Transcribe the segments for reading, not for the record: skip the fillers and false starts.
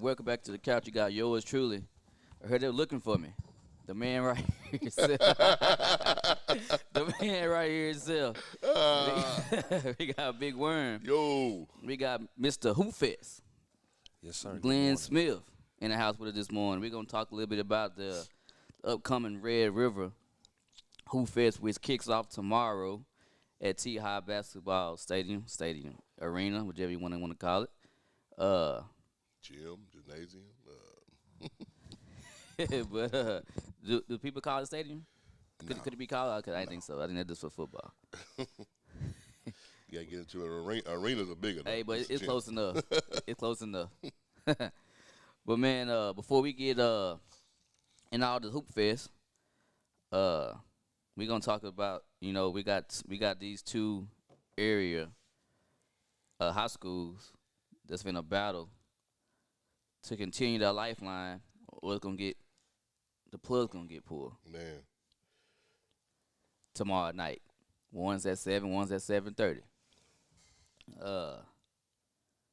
Welcome back to the couch. You got yours truly. I heard they were looking for me. The man right here himself. The man right here himself. We got a big worm. Yo, We got Mr. Hoofest, Yes, sir. Good Glenn morning. Smith, in the house with us this morning. We're going to talk a little bit about the upcoming Red River Hoofest, which kicks off tomorrow at T-High Basketball Stadium, Arena, whichever you want to call it. gym, gymnasium. But do people call it stadium? Could it be called? Because I didn't think so. I think that's just for football. You gotta get into an arena. Arenas are bigger. Hey, but It's a it's gym. close enough. It's close enough. But man, before we get in all the hoop fest, we gonna talk about we got these two area high schools that's been a battle to continue their lifeline, or the plug's gonna get pulled Man, tomorrow night. One's at 7, one's at 7:30.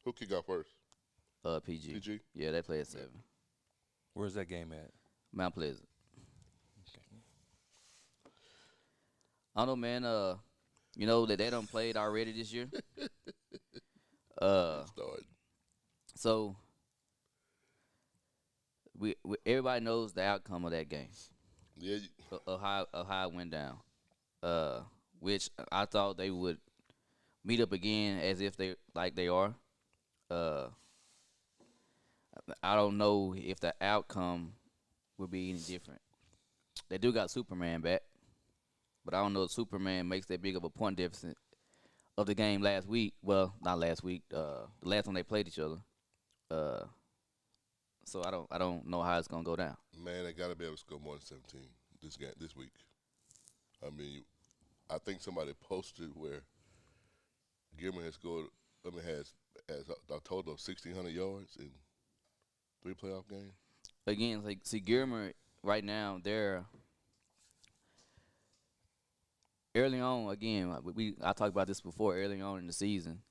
who kick out first? PG. PG? Yeah, they play at 7. Where's that game at? Mount Pleasant. Okay. I don't know, man. You know that they done played already this year. Start. So we everybody knows the outcome of that game. Yeah, Of how it went down. Which I thought they would meet up again as if they are. I don't know if the outcome would be any different. They do got Superman back, but I don't know if Superman makes that big of a point deficit of the game last week. Well, not last week. The last time they played each other. So I don't know how it's gonna go down. man, they gotta be able to score more than 17 this week. I mean, I think somebody posted where Gilman has scored. Has a total of 1,600 yards in 3 playoff games. Again, like see Gilmer right now, they're early on. Again, I talked about this before. Early on in the season,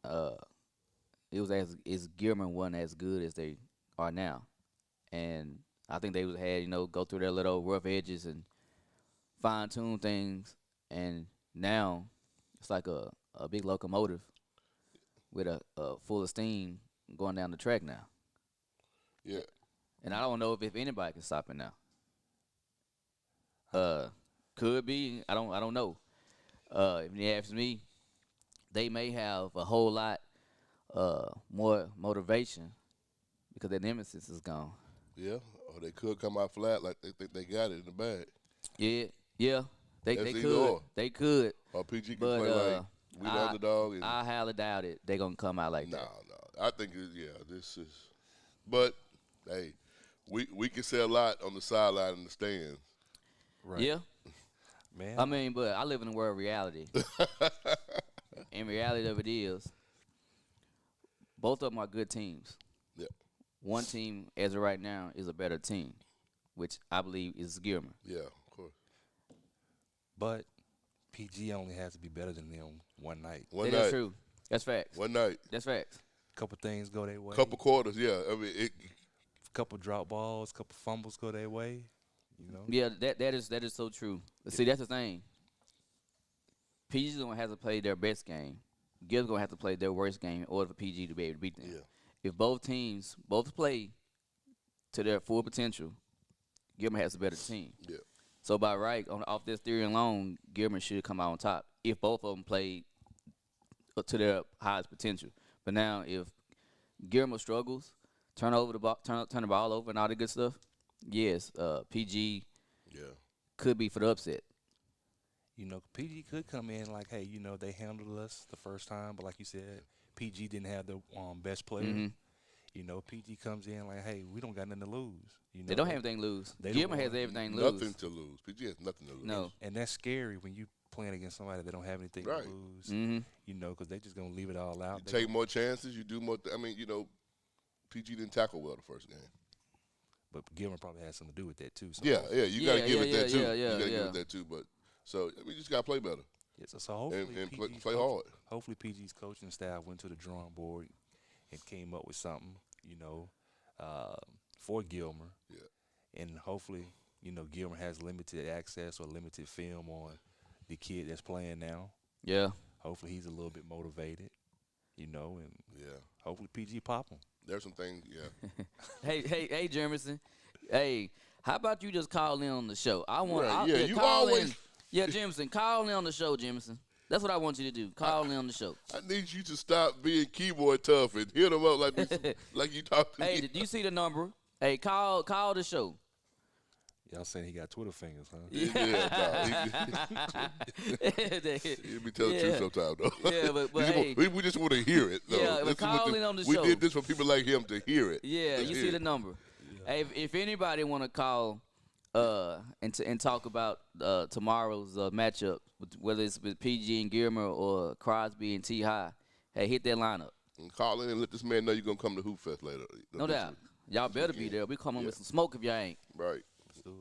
it was as Gilmer wasn't as good as they are now, and I think they had go through their little rough edges and fine tune things, and now it's like a big locomotive with a full of steam going down the track now. Yeah, And I don't know if anybody can stop it now. Could be. I don't know. If you ask me, they may have a whole lot more motivation because their nemesis is gone. yeah. Or they could come out flat like they think they got it in the bag. Yeah. They That's either could. or. They could. Or PG can But play like we the underdog. And I highly doubt it. They gonna come out like no, that. no. I think this is. But hey, we can say a lot on the sideline in the stands. Right. Yeah. Man. I mean, but I live in the world of reality. And reality of it is, both of them are good teams. Yeah, One team, as of right now, is a better team, which I believe is Gilmer. yeah, of course. But PG only has to be better than them one night. One That is night, true. That's facts. one night, That's facts. Couple things go their way. couple quarters. Yeah, I mean Couple drop balls, couple fumbles go their way. Yeah, that is so true. See, that's the thing. PG's gonna have to play their best game. Gil's gonna have to play their worst game in order for PG to be able to beat them. Yeah. If both teams play to their full potential, Gilmer has a better team. Yeah, So by right, off this theory alone, Gilmer should come out on top if both of them played to their highest potential. But now, if Gilmer struggles, turn the ball over, and all the good stuff, yes, PG yeah, could be for the upset. PG could come in like, hey, they handled us the first time, but like you said, PG didn't have the best player. Mhm. PG comes in like, hey, we don't got nothing to lose. They don't have anything to lose. They Gilmer don't has want everything to lose. nothing to lose. PG has nothing to lose. No. And that's scary when you playing against somebody that don't have anything Right. to lose. Mhm. Because they just gonna leave it all out. You They take more chances. You do more. I mean, PG didn't tackle well the first game. But Gilmer probably has something to do with that too. So Yeah, you got to give it that too. yeah, You got to yeah. give it that too. But so we just got to play better so hopefully and PG's play coach- hard. Hopefully PG's coaching staff went to the drawing board and came up with something. for Gilmer, Yeah. and hopefully, Gilmer has limited access or limited film on the kid that's playing now. Yeah. Hopefully, he's a little bit motivated, and Yeah. hopefully PG pop him. There's some things. Yeah. Hey, Jeremison. Hey, how about you just call in on the show? Right, yeah, you call always. in. Yeah, Jemison, call in on the show, Jemison. That's what I want you to do. Call in on the show. I need you to stop being keyboard tough and hit them up like you talk to Hey, me. did you see the number? Hey, call the show. Y'all saying he got Twitter fingers, huh? Yeah, he be telling the truth sometimes, though. Yeah, but hey. we just want to hear it, though. Yeah, but call in on the we show. We did this for people like him to hear it. Yeah, you see the number. Yeah. Hey, if anybody want to call and talk about tomorrow's matchup, whether it's with PG and Gilmer or Crosby and T. High, hey, hit that lineup. And call in and let this man know you're going to come to Hoop Fest later. No doubt. Y'all better be there. We coming with some smoke if y'all ain't. Right. Let's do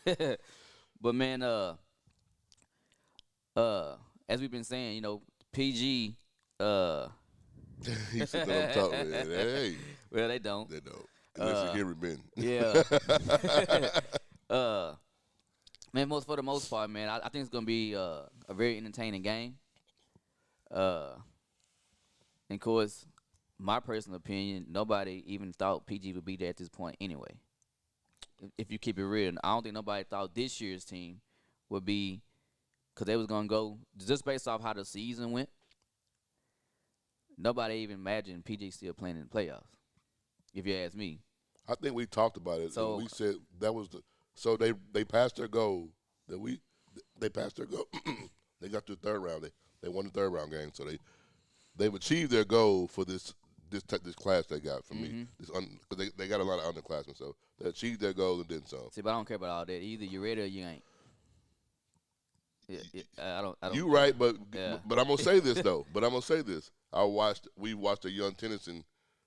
it. But, man, as we've been saying, PG. He sitting on top, man. Hey. Well, they don't. They don't. Unless you hear it, Ben. Yeah. Man, for the most part, man, I think it's gonna be a very entertaining game. And of course, my personal opinion, nobody even thought PG would be there at this point anyway. If you keep it real, I don't think nobody thought this year's team would be, because they was gonna go just based off how the season went. Nobody even imagined PG still playing in the playoffs. If you ask me. I think we talked about it. So and we said that was they passed their goal. They passed their goal. They got to the third round. They won the third round game. So they've achieved their goal for this class they got from me. Because they got a lot of underclassmen. So they achieved their goal and then some. See, but I don't care about all that. Either you're ready or you ain't. I don't. You right, but Yeah. but I'm gonna say this though. We watched a young Tennyson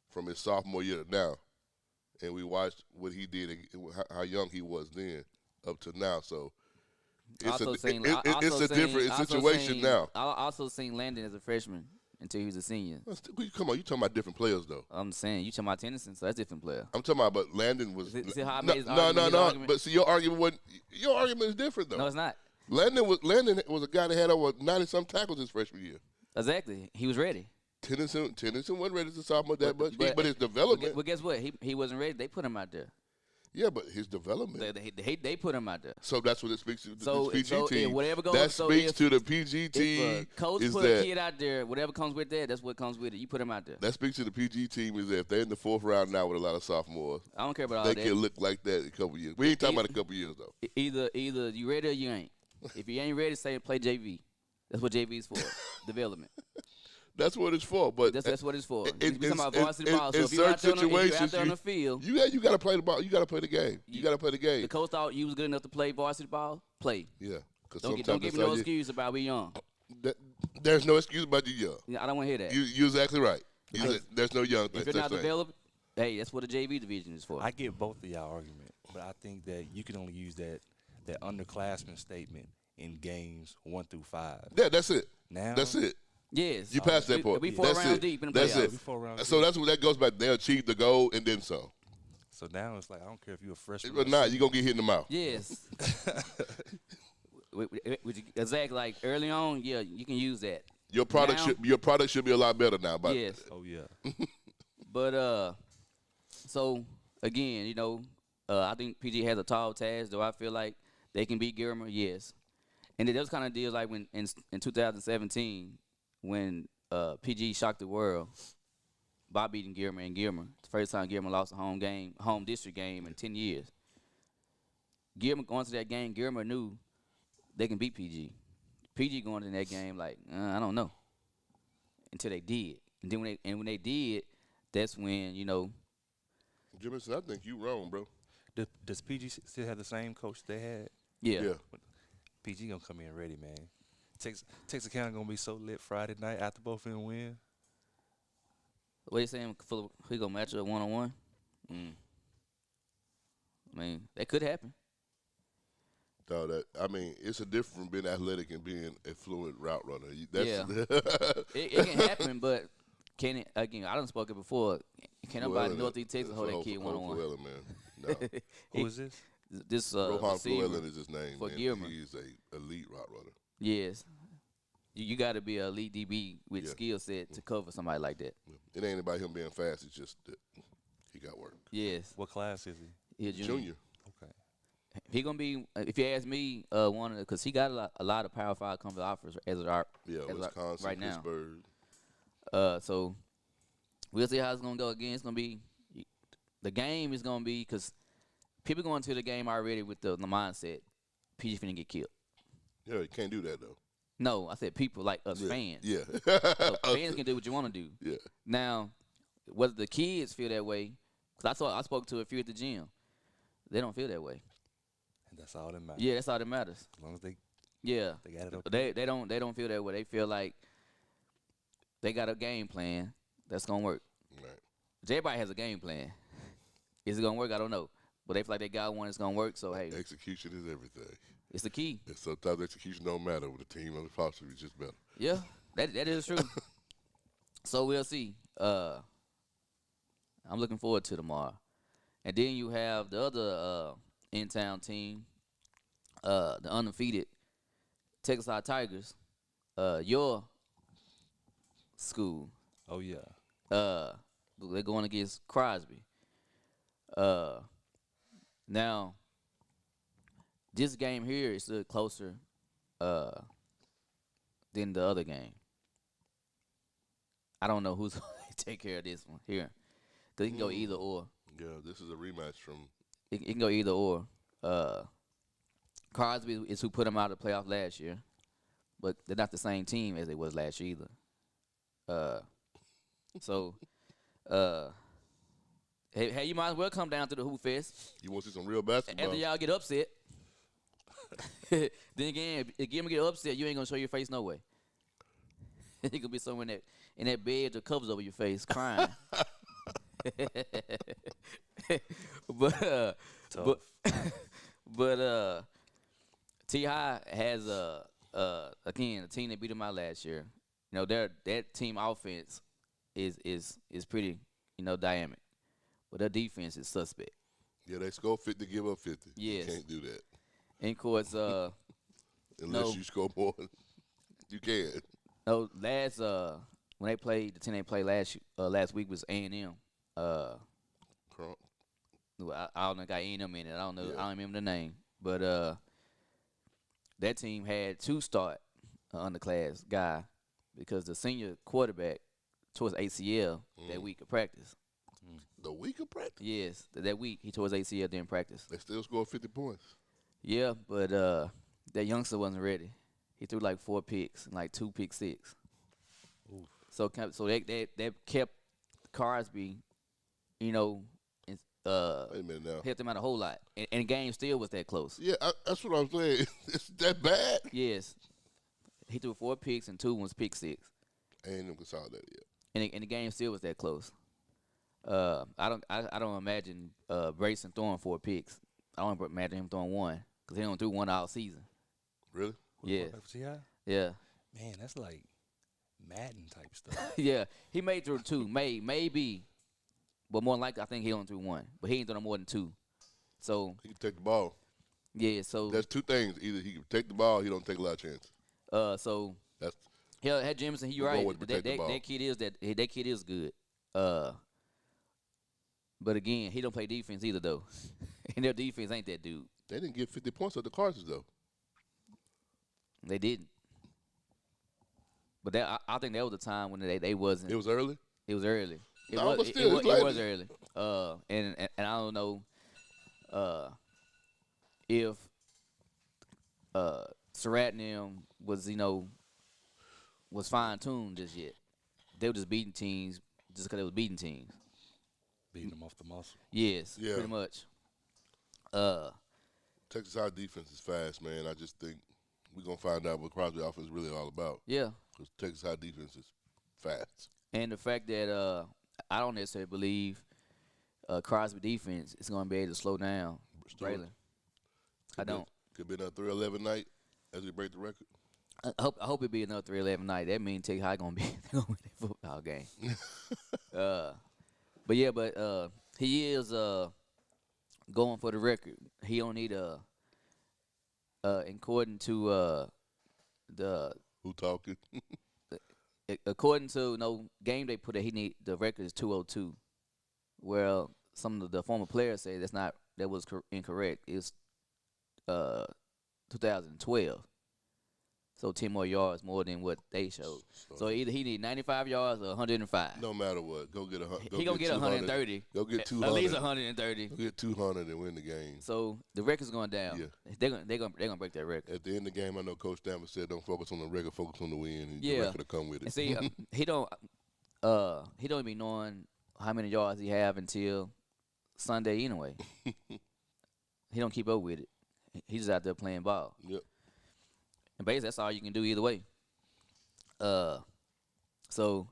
from his sophomore year to now, and we watched what he did and how young he was then up to now. So it's a different situation now. I also seen Landon as a freshman until he was a senior. Come on, you talking about different players though. I'm saying you talking about Tennyson, so that's a different player. I'm talking about, but Landon was See how I made his no. argument? But see, your argument is different though. No, it's not. Landon was a guy that had over 90-some tackles his freshman year. Exactly, he was ready. Tennyson wasn't ready to sophomore that much, but his development. Well, guess what? He wasn't ready. They put him out there. Yeah, but his development. They put him out there. So that's what it speaks to. So, the PG team. Whatever goes, that speaks to the PG team. If a coach is put that, a kid out there, whatever comes with that, that's what comes with it. You put him out there. That speaks to the PG team is that if they're in the fourth round now with a lot of sophomores, I don't care about all they that. can look like that in a couple years. We ain't talking about a couple years though. Either you ready or you ain't. If you ain't ready, say play JV. That's what JV is for. Development. That's what it's for. But that's what it's for. We talking about varsity ball. So in if you're out situations, there on the field, you got to play the ball. You got to play the game. You got to play the game. The coach thought you was good enough to play varsity ball. Play. Yeah. Don't give me no excuse about we young. There's no excuse about you young. Yeah, I don't want to hear that. You're exactly right. There's no young. If you're not developed, hey, that's what the JV division is for. I get both of y'all argument, but I think that you can only use that underclassmen statement in games 1 through 5. Yeah, that's it. Now that's it. Yes. You passed that part. We 4 that's rounds it. deep in the That's playoffs. it. So that's what that goes back. They achieved the goal and then some. So now it's like I don't care if you're a freshman. But not, you're gonna get hit in the mouth. Yes. Exactly. Like early on, yeah, you can use that. Your product should be a lot better now. But yes. Oh yeah. But so again, I think PG has a tall task. Do I feel like they can beat Gilmer? Yes. And those kind of deals like when in 2017 when PG shocked the world by beating Gilmer and Gilmer. The first time Gilmer lost a home district game in 10 years. Gilmer going to that game, Gilmer knew they can beat PG. PG going to that game like, I don't know. Until they did. And then when they did, that's when, Jimison, I think you wrong, bro. Does PG still have the same coach they had? Yeah. PG gonna come in ready, man. Texarkana gonna be so lit Friday night after both of them win. What you saying? He gonna match up 1-on-1? I mean, that could happen. No, it's a difference from being athletic and being a fluent route runner. Yeah. It can happen, but can it, again, I done spoken before. Can't nobody Llewellyn, Northeast Texas that's hold a that whole, kid one whole on one. Llewellyn, man. No. Who is this? This Rohan receiver Llewellyn is his name, for man. Gilmer. He's a elite route runner. Yes, you got to be a elite DB with Yeah. skill set to cover somebody like that. Yeah. It ain't about him being fast. It's just that he got work. Yes, What class is he? he a junior. Junior. Okay. He gonna be, if you ask me, one of because he got a lot of Power 5 company offers as of Yeah, as Wisconsin, right now. Pittsburgh. So we'll see how it's gonna go. Again, it's gonna be the game is gonna be because people going to the game already with the mindset PG finna get killed. Yeah, you can't do that though. No, I said people like us Yeah. fans. Yeah. So fans can do what you want to do. Yeah. Now, whether the kids feel that way, because I spoke to a few at the gym, they don't feel that way. And that's all that matters. Yeah, that's all that matters. As long as they Yeah, got it okay. they don't feel that way. They feel like they got a game plan that's gonna work. Right. Everybody has a game plan. Is it gonna work? I don't know, but they feel like they got one that's gonna work. So hey, Execution is everything. it's the key. And sometimes execution don't matter with the team on the roster is just better. Yeah, that is true. So we'll see. I'm looking forward to tomorrow, and then you have the other in-town team, the undefeated Texas Tigers. Your school. Oh yeah. They're going against Crosby. Now, this game here is a little closer than the other game. I don't know who's going to take care of this one here. Because it can go either or. Yeah, this is a rematch from. It can go either or. Crosby is who put them out of the playoff last year. But they're not the same team as they was last year either. Hey, you might as well come down to the Hoop Fest. You want to see some real basketball? After y'all get upset. Then again, if Gilmer get upset, you ain't gonna show your face no way. You gonna be somewhere in that bed that covers over your face, crying. but Tough. T-High has again a team that beat them out last year. You know, that team offense is pretty, dynamic. But their defense is suspect. Yeah, they score 50, give up 50. Yes. You can't do that. And of course, Unless no. you score more. You can. no, last when they played the team they played last week was A&M. Crump. I don't know, got A&M in it. I don't know. Yeah. I don't remember the name. But that team had two start underclass guy because the senior quarterback tore his ACL that week of practice. The week of practice. Yes, that week he tore his ACL during practice. They still scored 50 points. Yeah, but that youngster wasn't ready. He threw like 4 picks and like 2 pick six. Oof. So that kept Crosby, Wait a minute now. helped him out a whole lot. And the game still was that close. Yeah, that's what I'm saying. It's that bad. Yes. He threw 4 picks and 2 was pick six. Ain't no consolidated yet. And the game still was that close. I don't imagine Brayson throwing 4 picks. I don't imagine him throwing 1 because he don't threw 1 all season. Really? Yeah. Yeah. Yeah. Man, that's like Madden type stuff. Yeah. He made through 2. Maybe. But more than likely, I think he only threw 1. But he ain't throw no more than 2. So, He can take the ball. yeah. So, That's 2 things. Either he can take the ball or he don't take a lot of chances. so That's yeah, had Jameson, he We'll go right. with protect the ball. That kid is good. But again, he don't play defense either though. And their defense ain't that dude. they didn't get 50 points at the Cardinals though. They didn't. But I think that was the time when they wasn't. It was early. It was early. It No, was. but It, still, it, it's wa- it like- was early. And I don't know. If Surratt and them was fine tuned just yet. They were just beating teams just because they was beating teams. Beating them off the muscle. Yes, Yeah. pretty much. Texas High defense is fast, man. I just think we're gonna find out what Crosby offense is really all about. Yeah, Because Texas High defense is fast. and the fact that I don't necessarily believe Crosby defense is going to be able to slow down Stewart. Braylon. I don't. Could be another 3-11 night as we break the record. I hope it be another 3-11 night. That means Texas High going to be they gonna win that football game. But yeah, but he is going for the record. He don't need according to the Who talking? according to no game they put it, he need the record is 202. Well, some of the former players say that was incorrect. It's uh 2012. So 10 more yards more than what they showed. So either he need 95 yards or 105. No matter what, go get He gonna get 130. Go get 200. At least 130. Go get 200 and win the game. So the record's going down. Yeah. They're gonna break that record. At the end of the game, I know Coach Stanford said, "Don't focus on the record, focus on the win." And Yeah. the record will come with it. And see, he don't be knowing how many yards he have until Sunday anyway. He don't keep up with it. He's just out there playing ball. Yep. And basically, that's all you can do either way. So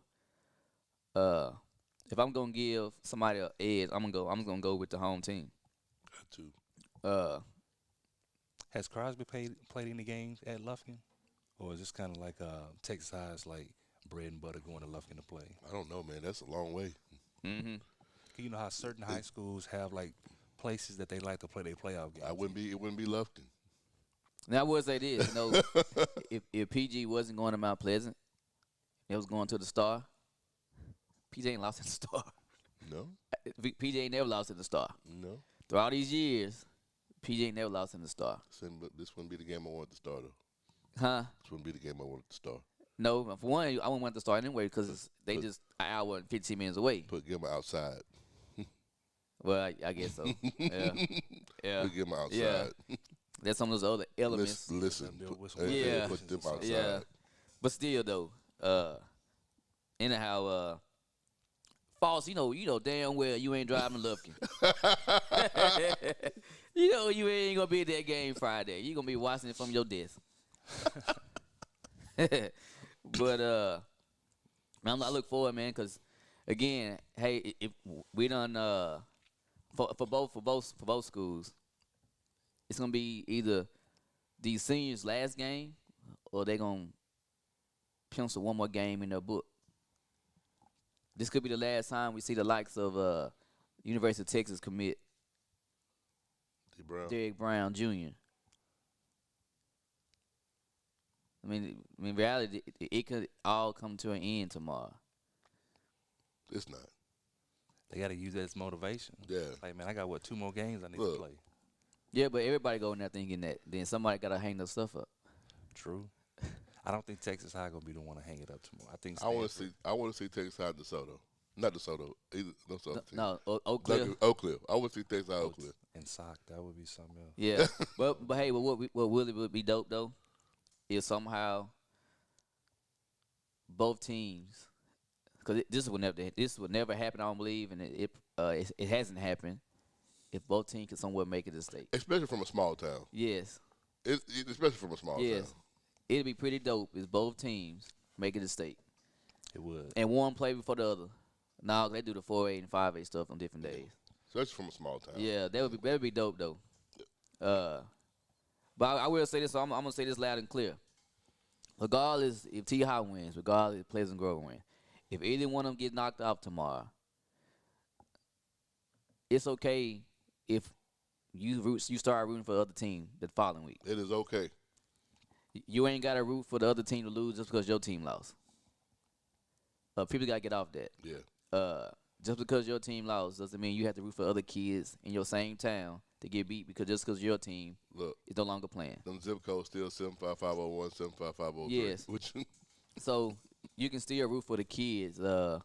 if I'm gonna give somebody an edge, I'm gonna go with the home team. Got to. Has Crosby played any games at Lufkin, or is this kind of like Texas High's like bread and butter going to Lufkin to play? I don't know, man. That's a long way. Mm-hmm. You know how certain high schools have like places that they like to play their playoff games. It wouldn't be Lufkin. Now I would say this, if PG wasn't going to Mount Pleasant, it was going to the Star. PG ain't lost in the Star. No. PG ain't never lost in the Star. No. Through all these years, PG ain't never lost in the Star. This wouldn't be the game I wanted to start, though. Huh? This wouldn't be the game I wanted to start. No, for one, I wouldn't want to start anyway because they just an hour and 15 minutes away. Put Gilmer outside. Well, I guess so. Yeah. Yeah. Put Gilmer outside. Yeah. There's some of those other elements. Listen. Yeah. Put them outside. Yeah. But still, though, anyhow, false, you know damn well you ain't driving Lufkin. You know you ain't going to be at that game Friday. You going to be watching it from your desk. But I look forward, man, because, again, hey, if we done for both schools, it's gonna be either these seniors' last game or they gonna pencil one more game in their book. This could be the last time we see the likes of University of Texas commit Derek Brown Jr. I mean, reality, it could all come to an end tomorrow. It's not. They got to use that as motivation. Yeah. Like, man, I got 2 more games I need to play. Yeah, but everybody go in there thinking that. Then somebody got to hang their stuff up. True. I don't think Texas High gonna be the one to hang it up tomorrow. I think I want to see Texas High DeSoto. Not DeSoto. Either DeSoto. No, Oak Cliff. Oak Cliff. I want to see Texas High Oak Cliff. And sock, that would be something else. Yeah, but hey, what really would be dope though is somehow both teams, because this would never happen. I don't believe, and it hasn't happened. If both teams could somewhere make it a state, especially from a small town. Yes. Especially from a small town. It'd be pretty dope if both teams make it a state. It would. And one play before the other. Now they do the 4A and 5A stuff on different days. Especially from a small town. Yeah, that'd be dope though. But I will say this. So I'm gonna say this loud and clear. Regardless if T High wins, regardless if Pleasant Grove wins, if either one of them get knocked out tomorrow, it's okay if you start rooting for the other team the following week. It is okay. You ain't got to root for the other team to lose just because your team lost. People got to get off that. Yeah. Just because your team lost doesn't mean you have to root for other kids in your same town to get beat because your team is no longer playing. Them zip codes still 75501, 75503. Yes. So you can still root for the kids to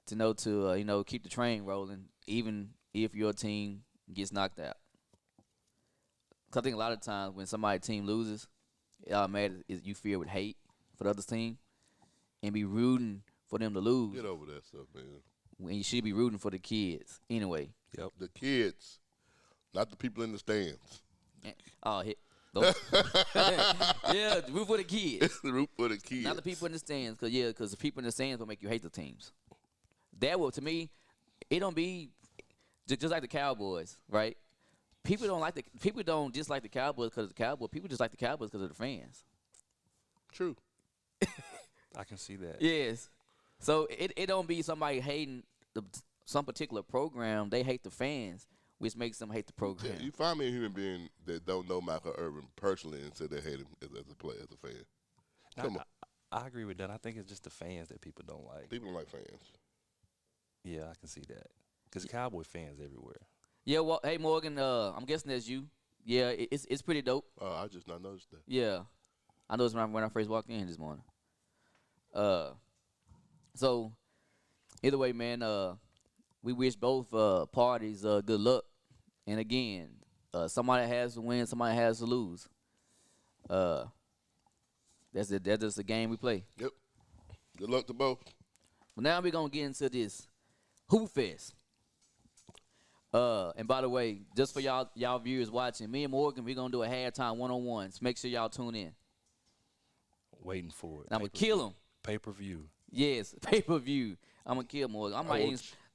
keep the train rolling even if your team gets knocked out. Cause I think a lot of times when somebody's team loses, it automatically is you fear with hate for the other team and be rooting for them to lose. Get over that stuff, man. When you should be rooting for the kids anyway. Yep. The kids, not the people in the stands. Oh, yeah, root for the kids. Root for the kids. Not the people in the stands, because the people in the stands will make you hate the teams. That will, to me, it don't be just like the Cowboys, right? People don't dislike the Cowboys because of the Cowboys. People just like the Cowboys because of the fans. True. I can see that. Yes. So it don't be somebody hating some particular program, they hate the fans, which makes them hate the program. You find me a human being that don't know Michael Irvin personally and say they hate him as a player, as a fan. Now, Come on. I agree with that. I think it's just the fans that people don't like. People don't like fans. Yeah, I can see that. Because Cowboy fans everywhere. Yeah, well, hey Morgan, I'm guessing that's you. Yeah, it's pretty dope. Oh, I just not noticed that. Yeah, I noticed when I first walked in this morning. So either way, man, we wish both parties good luck. And again, somebody has to win, somebody has to lose. That's it. That's just the game we play. Yep. Good luck to both. But now we're gonna get into this Hoop Fest. And by the way, just for y'all viewers watching, me and Morgan, we're gonna do a halftime one-on-ones. Make sure y'all tune in. Waiting for it. And I'm gonna kill him. Pay-per-view. Yes, pay-per-view. I'm gonna kill Morgan.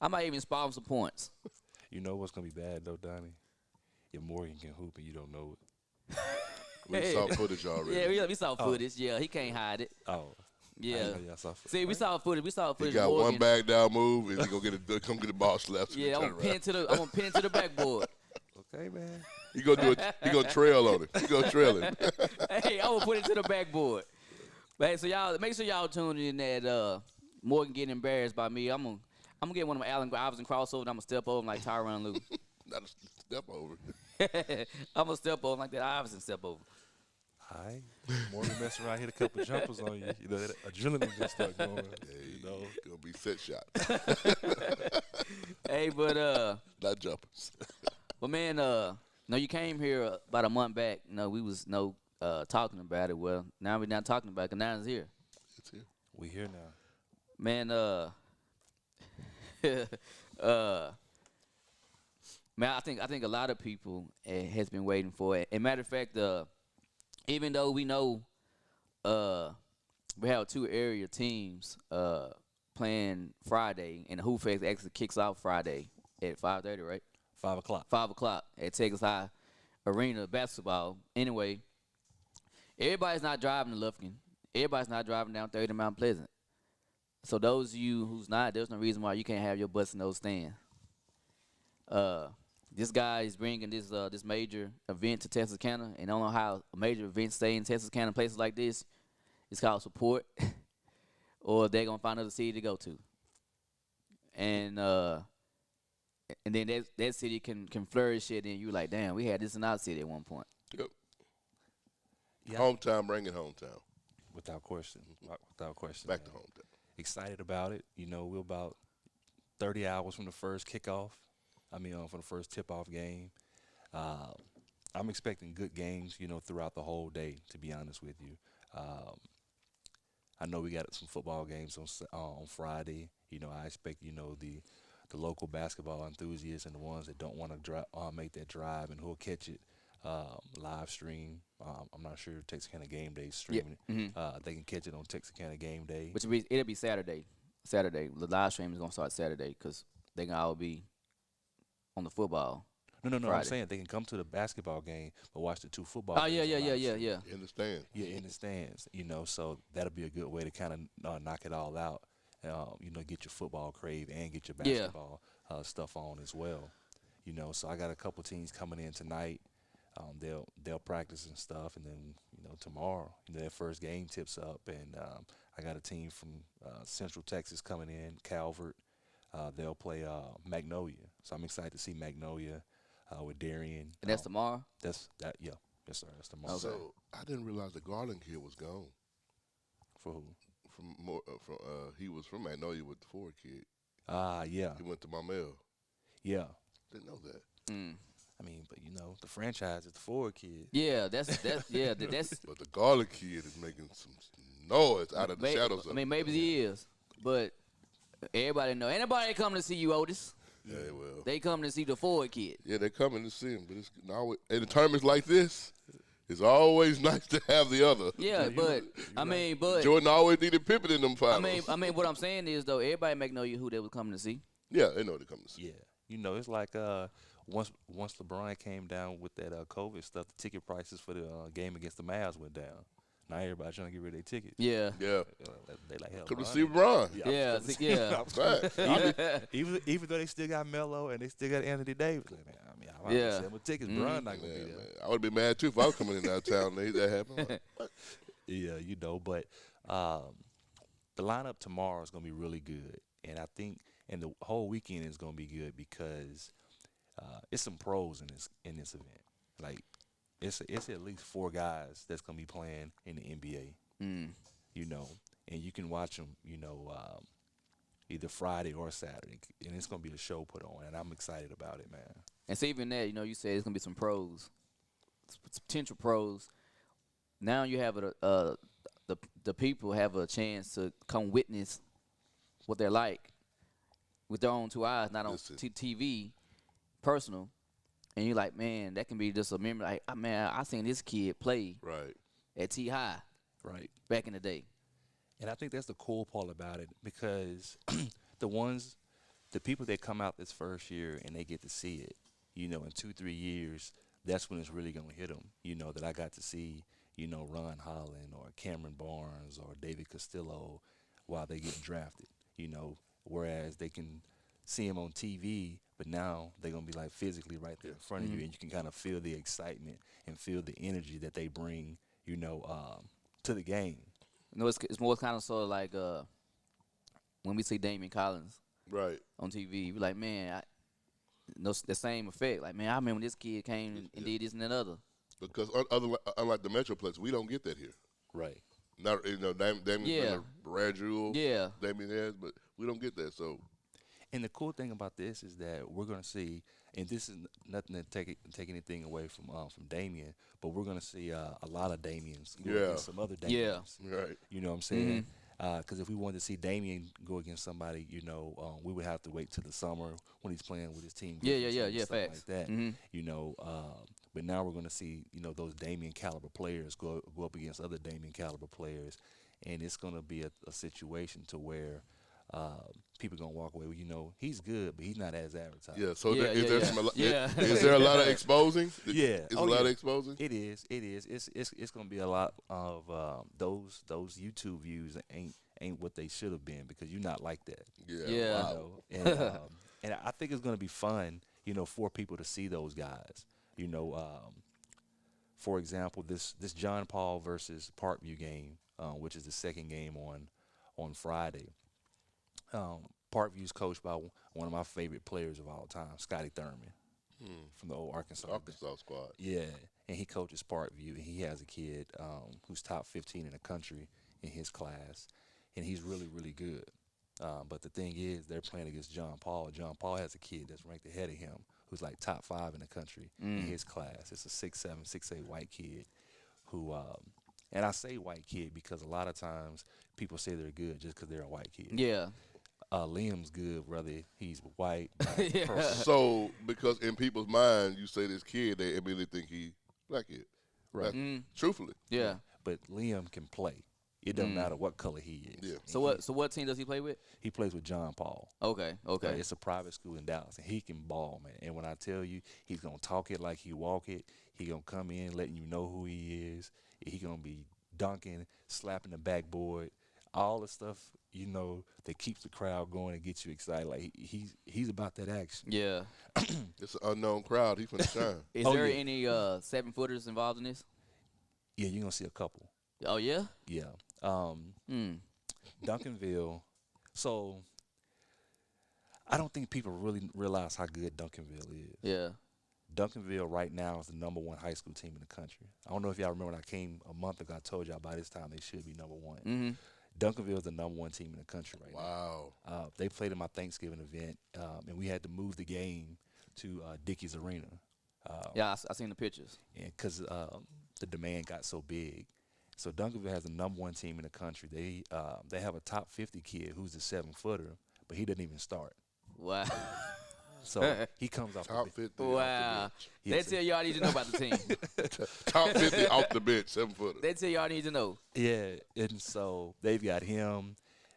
I might even spar him some points. You know what's going to be bad, though, Donnie? If Morgan can hoop and you don't know it. We saw footage already. Yeah, we saw footage. Yeah, he can't hide it. Oh. I Yeah. didn't know y'all saw See, we saw footage. We saw He footage. got of Morgan. one back down move, and he gonna come get the ball slapped. Yeah, I'm gonna pin to the backboard. Okay, man. He gonna trail on it. He gonna trail him. Hey, I'm gonna put it to the backboard. But hey, so y'all make sure y'all tune in that Morgan getting embarrassed by me. I'm gonna get one of my Allen Iverson crossover. And I'm gonna step over him like Tyronn Lue. Not a step over. I'm gonna step over him like that Iverson step over. All right. Morgan messing around, hit a couple jumpers on you. You know, that adrenaline just start going. Hey, You know. gonna be set shots, Hey, but not jumpers. But man, no, you came here about a month back. No, we was talking about it. Well, now we're not talking about it 'cause now it's here. It's here. We here now. Man, man, I think a lot of people has been waiting for it. And matter of fact, even though we know we have two area teams playing Friday, and the Hoop Fest actually kicks off Friday at 5:30, right? 5 o'clock. 5 o'clock at Texas High Arena basketball. Anyway, everybody's not driving to Lufkin. Everybody's not driving down 30 to Mount Pleasant. So those of you who's not, there's no reason why you can't have your butts in those stands. This guy is bringing this major event to Texarkana, and I don't know how a major event stay in Texarkana, places like this. It's called support, or they're gonna find another city to go to. And then that city can flourish it, and you're like, damn, we had this in our city at one point. Yep. Yeah. Hometown, bringing hometown. Without question. Without question. Back man. to hometown. Excited about it. You know, we're about 30 hours from the first kickoff. From the first tip-off game. I'm expecting good games, you know, throughout the whole day, to be honest with you. I know we got some football games on Friday. You know, I expect, you know, the local basketball enthusiasts and the ones that don't want to make that drive and who'll catch it live stream. I'm not sure if Texarkana Gameday is streaming it. Mm-hmm. They can catch it on Texarkana Gameday. Which it'll be Saturday. Saturday. The live stream is gonna start Saturday because they can all be on the football. No. Friday. I'm saying they can come to the basketball game but watch the two football. Oh games yeah. on live stream. In the stand. Yeah, in the stands. You know, so that'll be a good way to kind of knock it all out. You know, get your football crave and get your basketball stuff on as well. You know, so I got a couple teams coming in tonight. They'll practice and stuff, and then tomorrow, their first game tips up, and I got a team from Central Texas coming in, Calvert. They'll play Magnolia, so I'm excited to see Magnolia with Darian. And that's tomorrow? Yeah, yes sir, that's tomorrow. Okay. So I didn't realize the Garland kid was gone. For who? He was from Magnolia with the Ford kid. Yeah, He went to Maumelle. yeah. Didn't know that. But the franchise is the Ford kid. Yeah, that's. But the Garland kid is making some noise out of the shadows. Maybe he is, but everybody know. Anybody coming to see you, Otis? Yeah, well. They coming to see the Ford kid. Yeah, they're coming to see him, but it's always, in tournaments like this, it's always nice to have the other. Yeah, but Jordan always needed Pippen in them finals. What I'm saying is though, everybody make know who they was coming to see. Yeah, they know they're coming to see. Yeah, it's like once LeBron came down with that COVID stuff, the ticket prices for the game against the Mavs went down. Now everybody trying to get rid of their tickets. Yeah. Yeah. They like hell. Come to Bron see ain't- LeBron. Yeah. Yeah. Right. Even though they still got Melo and they still got Anthony Davis, like, man, I mean, I'm Yeah. yeah. Sell my tickets. Bron not gonna Yeah, be man. there. I would be mad too if I was coming in downtown and that happened. Yeah, you know, but the lineup tomorrow is gonna be really good, and I think, and the whole weekend is gonna be good because it's some pros in this event. Like it's at least 4 guys that's gonna be playing in the NBA. You know, and you can watch them. You know, either Friday or Saturday, and it's gonna be a show put on, and I'm excited about it, man. And so even that, you said it's gonna be some pros, some potential pros. Now you have the people have a chance to come witness what they're like with their own 2 eyes, not on Listen. TV, personal. And you're like, man, that can be just a memory. Like, man, I seen this kid play Right. at T High Right. back in the day. And I think that's the cool part about it because the people that come out this first year and they get to see it, in 2-3 years, that's when it's really going to hit them. That I got to see, Ron Holland or Cameron Barnes or David Castillo while they get drafted, whereas they can see them on TV, but now they're going to be like physically right there in front of you, and you can kind of feel the excitement and feel the energy that they bring, to the game. It's more kind of sort of like when we see Damian Collins Right. on TV, we're like, man, the same effect. Like, man, I remember when this kid came and did this and that other. Because unlike the Metroplex, we don't get that here. Right. Not Damian Yeah. Brad Jewell, Yeah. Damian Harris, but we don't get that. So And the cool thing about this is that we're going to see, and this is nothing to take anything away from Damian, but we're going to see a lot of Damians go Yeah. against some other Yeah. Damians. right. You know what I'm saying? Because if we wanted to see Damian go against somebody, we would have to wait till the summer when he's playing with his team. Yeah, stuff facts. like that. But now we're going to see, those Damian caliber players go up against other Damian caliber players, and it's going to be a situation to where people gonna walk away with, he's good, but he's not as advertised. Yeah. So Yeah, is there a lot of exposing? Yeah. Is a lot of exposing? It is. It's gonna be a lot of those YouTube views ain't what they should have been because you're not like that. Yeah. Yeah. Wow. And I think it's gonna be fun, for people to see those guys. For example, this John Paul versus Parkview game, which is the second game on Friday. Parkview's coached by one of my favorite players of all time, Scotty Thurman, from the old Arkansas squad. Yeah, and he coaches Parkview, and he has a kid who's top 15 in the country in his class, and he's really, really good. But the thing is, they're playing against John Paul. John Paul has a kid that's ranked ahead of him, who's like top 5 in the country in his class. It's a 6'7", 6'8" white kid who, and I say white kid because a lot of times people say they're good just because they're a white kid. Yeah. Liam's good, whether he's white, Yeah. purple. So because in people's mind, you say this kid, they immediately think he black kid. Right. Truthfully. Yeah. But Liam can play. It doesn't matter what color he is. Yeah. So what team does he play with? He plays with John Paul. Okay. It's a private school in Dallas, and he can ball, man. And when I tell you, he's gonna talk it like he walk it. He gonna come in letting you know who he is. He gonna be dunking, slapping the backboard, all the stuff that keeps the crowd going and gets you excited. Like he's about that action. Yeah. It's an unknown crowd. He finna shine. Is Oh, there yeah. any 7-footers involved in this? Yeah, you're gonna see a couple. Oh yeah. Yeah. Hmm. Duncanville. So I don't think people really realize how good Duncanville is. Yeah. Duncanville right now is the number 1 high school team in the country. I don't know if y'all remember when I came a month ago. I told y'all by this time they should be number 1. Mm-hmm. Duncanville is the number 1 team in the country right Wow. now. They played in my Thanksgiving event, and we had to move the game to Dickies Arena. Yeah, I seen the pictures. And because the demand got so big. So Duncanville has the number 1 team in the country. They have a top 50 kid who's a 7-footer, but he doesn't even start. Wow. So he comes off Top the 50 Wow. off the They tell you all I need to know about the team. bench. Top 50 off the bench, 7-footer. They tell you all I need to know. Yeah, and so they've got him.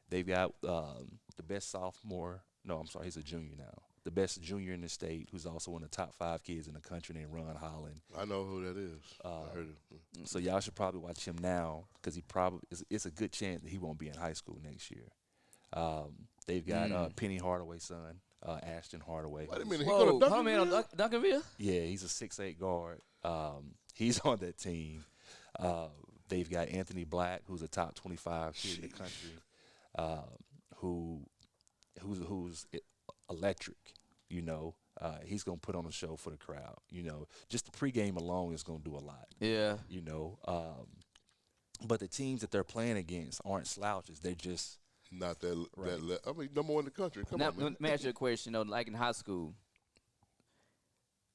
They've got the best sophomore. No, I'm sorry, he's a junior now. the best junior in the state, who's also one of the top 5 kids in the country, named Ron Holland. I know who that is. I heard it. So y'all should probably watch him now because he probably it's a good chance that he won't be in high school next year. They've got Penny Hardaway's son, Ashton Hardaway. Wait a minute, he go to Whoa, man on Duncanville? Duncanville? Yeah, he's a 6'8" guard. He's on that team. They've got Anthony Black, who's a top 25 kid in the country, who's electric. You know, he's gonna put on a show for the crowd. You know, just the pregame alone is gonna do a lot. Yeah. You know, but the teams that they're playing against aren't slouches. They're just Not that. Right. I mean, number 1 in the country. Come Now, on, man. let me ask you a question. Like in high school,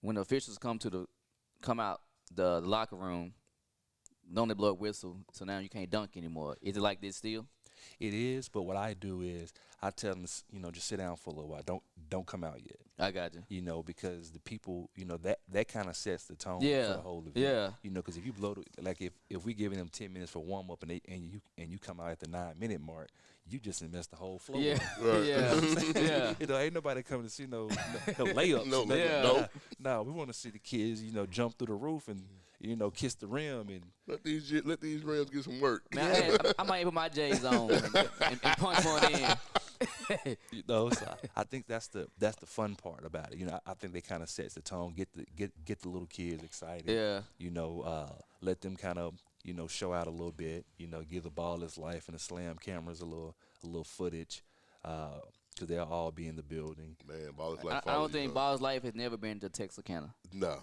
when the officials come out the locker room, don't they blow a whistle? So now you can't dunk anymore. Is it like this still? it is. But what I do is I tell them, just sit down for a little while. Don't come out yet. I got you. You know, because the people, that kind of sets the tone Yeah, for the whole event. yeah. You know, because if you blow like if we giving them 10 minutes for warm up and you come out at the 9-minute mark, you just messed the whole floor. Yeah, Right. yeah. You know, ain't nobody coming to see no layups. No, Yeah. no. No, we want to see the kids, jump through the roof and kiss the rim and Let these Rams get some work. Man, I might put my J's on and punch one in. So I think that's the fun part about it. I think they kind of sets the tone, get the little kids excited. Yeah. Let them kind of show out a little bit. Give the ball its life and the slam cameras a little footage, because they'll all be in the building. Man, ball is I like don't think Ball's life has never been to Texarkana. No.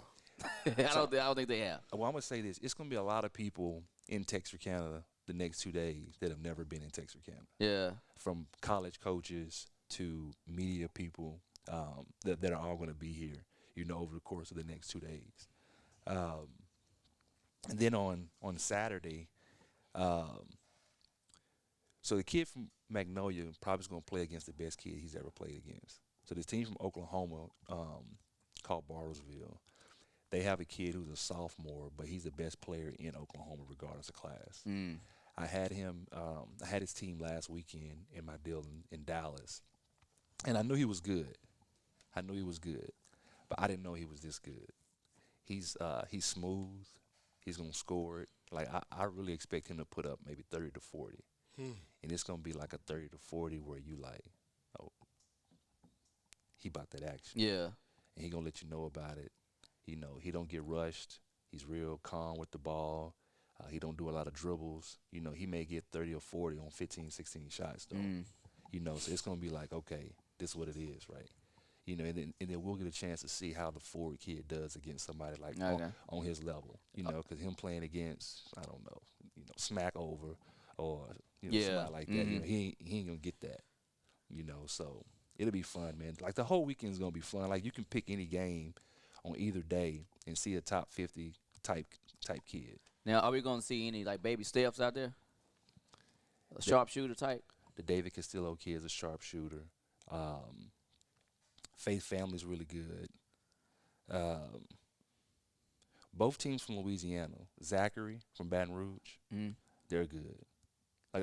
I don't think they have. Well, I'm gonna say this: it's gonna be a lot of people in Texarkana the next 2 days that have never been in Texarkana. Yeah. From college coaches to media people that are all going to be here, over the course of the next 2 days. And then on Saturday, so the kid from Magnolia probably is going to play against the best kid he's ever played against. So this team from Oklahoma called Bartlesville, they have a kid who's a sophomore, but he's the best player in Oklahoma regardless of class. I had him. I had his team last weekend in my deal in Dallas, and I knew he was good. But I didn't know he was this good. He's smooth. He's gonna score it. Like I really expect him to put up maybe 30 to 40, and it's gonna be like a 30 to 40 where you like, oh, he about that action. Yeah. And he gonna let you know about it. He don't get rushed. He's real calm with the ball. He don't do a lot of dribbles. He may get 30 or 40 on 15, 16 shots, though. So it's going to be like, okay, this is what it is, right? And then we'll get a chance to see how the forward kid does against somebody like on his level, because him playing against, I don't know, smack over or, somebody like that, he ain't going to get that, so it'll be fun, man. Like the whole weekend is going to be fun. Like you can pick any game on either day and see a top 50 type kid. Now, are we going to see any, like, baby steps out there? A sharpshooter type? The David Castillo kid is a sharpshooter. Faith Family's really good. Both teams from Louisiana, Zachary from Baton Rouge, they're good.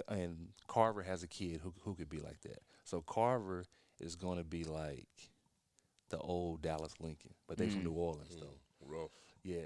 And Carver has a kid who could be like that. So Carver is going to be like the old Dallas Lincoln, but they from New Orleans, though. Rough. Yeah.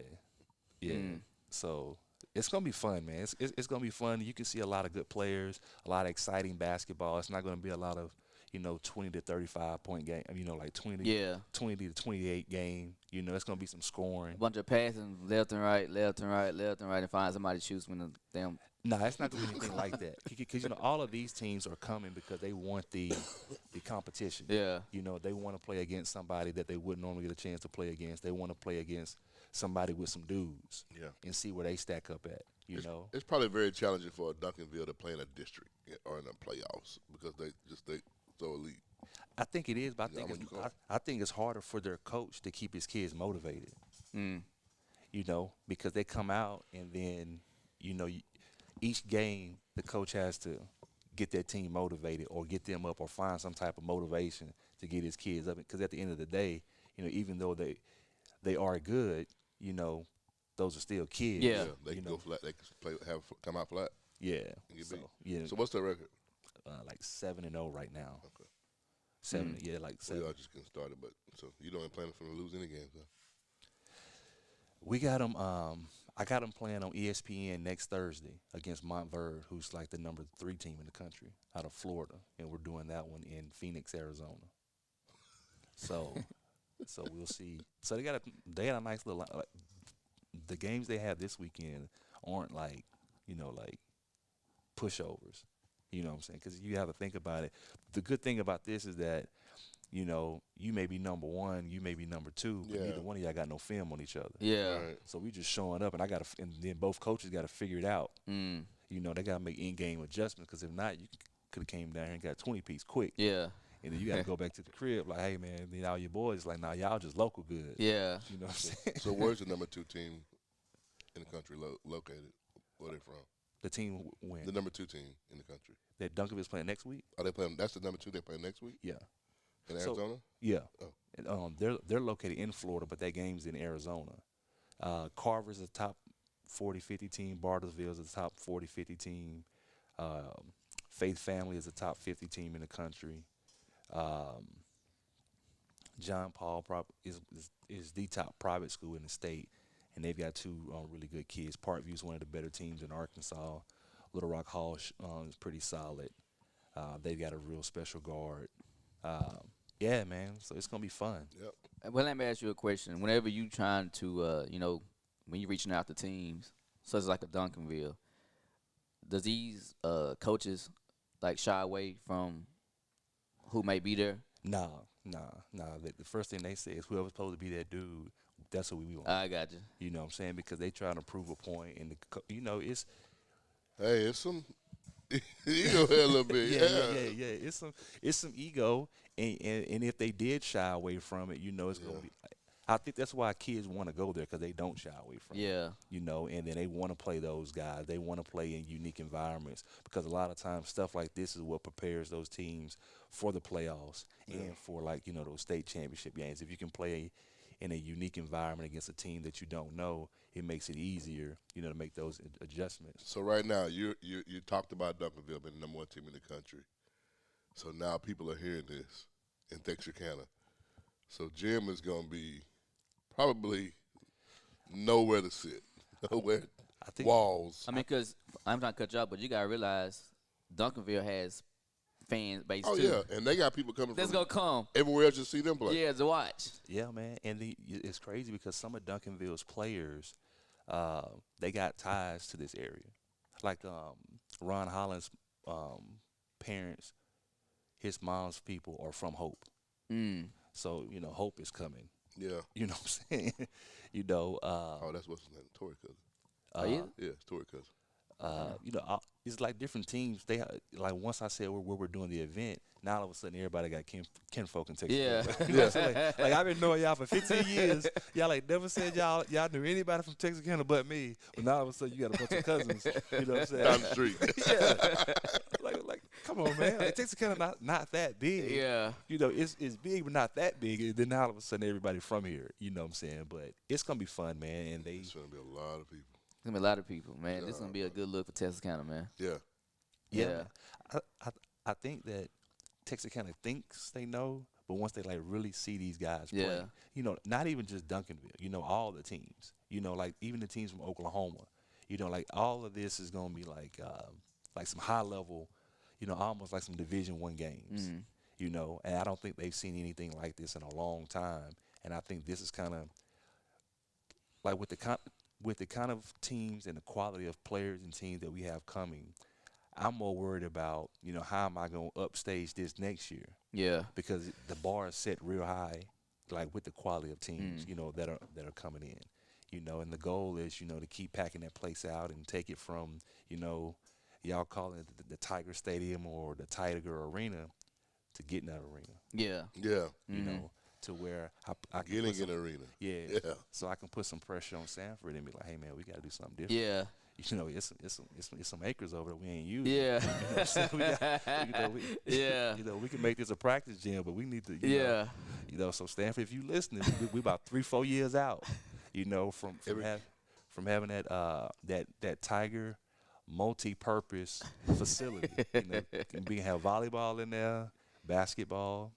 So it's gonna be fun, man. It's gonna be fun. You can see a lot of good players, a lot of exciting basketball. It's not gonna be a lot of 20 to 35 point game. Like 20 to 28 game. It's gonna be some scoring. A bunch of passing left and right, and find somebody shoots when the damn. Nah, it's not gonna be anything like that. Because all of these teams are coming because they want the competition. Yeah. They want to play against somebody that they wouldn't normally get a chance to play against. They want to play against somebody with some dudes. Yeah. And see where they stack up at. It's probably very challenging for a Duncanville to play in a district or in the playoffs because they so elite. I think it is, but Yeah, I think it's harder for their coach to keep his kids motivated. Because they come out and then each game the coach has to get that team motivated or get them up or find some type of motivation to get his kids up. Because at the end of the day, even though they are good, those are still kids. Yeah. They can go flat. They can come out flat. Yeah. And get So, beat. yeah. So what's their record? Like 7-0 right now. Okay. 7, yeah, like We 7. are just getting started, but so you don't plan for them to lose any games, huh? We got them. I got them playing on ESPN next Thursday against Montverde, who's like the number 3 team in the country out of Florida, and we're doing that one in Phoenix, Arizona. So, so we'll see. So they got a nice little. The games they have this weekend aren't like, like pushovers. You know what I'm saying? Because you have to think about it. The good thing about this is that, you may be number 1, you may be number 2, but Yeah. neither one of y'all got no film on each other. Yeah. Right. So we just showing up, and and then both coaches got to figure it out. Mm. They got to make in-game adjustments because if not, you could have came down here and got 20 piece quick, Yeah. and then you got to go back to the crib like, hey man, then all your boys like, nah, y'all just local good. Yeah. You know what I'm saying? So where's the number 2 team in the country located? Where they from? The team win. The number 2 team in the country. That Duncanville's playing next week. Are they playing? That's the number 2 they're playing next week Yeah, in So- Arizona. yeah. Oh. And, they're located in Florida, but that game's in Arizona. Carver's a top 40-50 team. Bartlesville is a top 40-50 team. Faith Family is a top 50 team in the country. John Paul is the top private school in the state, and they've got 2 really good kids. Parkview is one of the better teams in Arkansas. Little Rock Hall is pretty solid. They've got a real special guard. Yeah, man. So it's gonna be fun. Yep. Well, let me ask you a question. Whenever you trying to, when you're reaching out to teams, such as like a Duncanville, does these coaches like shy away from who may be there? Nah. The first thing they say is whoever's supposed to be that dude, that's who we want. I got you. You know what I'm saying? Because they trying to prove a point, and it's Hey, it's some ego here a little bit. yeah. It's some ego, and if they did shy away from it, it's gonna be. I think that's why kids want to go there because they don't shy away from it. Yeah. And then they want to play those guys. They want to play in unique environments because a lot of times stuff like this is what prepares those teams for the playoffs and for those state championship games. If you can play in a unique environment against a team that you don't know, it makes it easier, to make those adjustments. So right now, you talked about Duncanville being the number 1 team in the country. So now people are hearing this in Texarkana. So Jim is going to be probably nowhere to sit, nowhere, I think walls. I mean, because I'm not cut you off, but you gotta realize Duncanville has fan base Oh too. yeah, and they got people coming That's from gonna come. everywhere else to see them play. Yeah, to watch. Yeah, man, and it's crazy because some of Duncanville's players, they got ties to this area. Like Ron Holland's parents, his mom's people are from Hope. Mm. So, Hope is coming. Yeah. You know what I'm saying? Oh, that's what's his name, Tory cousin. Oh, yeah? Yeah, it's Tory cousin. It's like different teams. They like once I said where we're doing the event, now all of a sudden everybody got kinfolk in Texas. Yeah. You know what I'm saying? Like I've been knowing y'all for 15 years. Y'all never said y'all knew anybody from Texarkana but me. But now all of a sudden you got a bunch of cousins. You know what I'm saying? Down the street. Yeah. like come on, man. Like, Texarkana not that big. Yeah. It's big but not that big. And then now all of a sudden everybody from here. You know what I'm saying? But it's gonna be fun, man. And It's going to be a lot of people. It's gonna be a lot of people, man. This is gonna be a good look for Texarkana, man. Yeah. Yeah. I think that Texarkana thinks they know, but once they really see these guys play, Yeah. Not even just Duncanville, all the teams, even the teams from Oklahoma, all of this is gonna be like some high level, almost like some Division I games, and I don't think they've seen anything like this in a long time, and I think this is kind of like with the kind of teams and the quality of players and teams that we have coming. I'm more worried about, how am I going to upstage this next year? Yeah. Because the bar is set real high, like with the quality of teams, that are coming in, and the goal is, to keep packing that place out and take it from, y'all calling it the Tiger Stadium or the Tiger Arena to getting that arena. Yeah. You know, to where I can Getting put some, an arena. yeah, Yeah. so I can put some pressure on Sanford and be like, hey man, we got to do something different. Yeah. It's some acres over there we ain't using. Yeah. You know what I'm saying? Yeah. We can make this a practice gym, but we need to. Yeah. So Stanford, if you listening, we about 3-4 years out. From having that Tiger multi-purpose facility. We can have volleyball in there, basketball.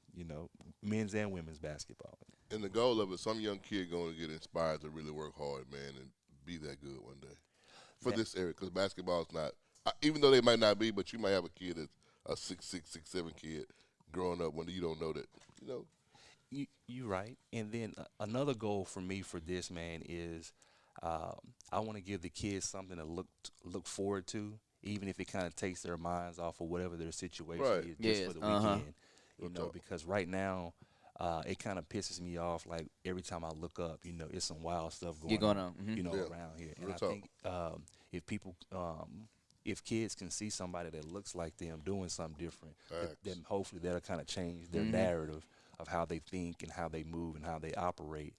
men's and women's basketball. And the goal of it, some young kid going to get inspired to really work hard, man, and be that good one day for That- this area. Because basketball is not, even though they might not be, but you might have a kid that's a 6'6", 6'7" kid growing up when you don't know that, you know. You right. And then another goal for me for this, man, is I want to give the kids something to look forward to, even if it kind of takes their minds off of whatever their situation Right. is just Yes, for the uh-huh. weekend. Real talk. Because right now it kind of pisses me off. Like every time I look up, it's some wild stuff You're going gonna, on, Yeah. around here. And Real I talk. think if people, if kids can see somebody that looks like them doing something different, Facts. then hopefully that'll kind of change their narrative of how they think and how they move and how they operate.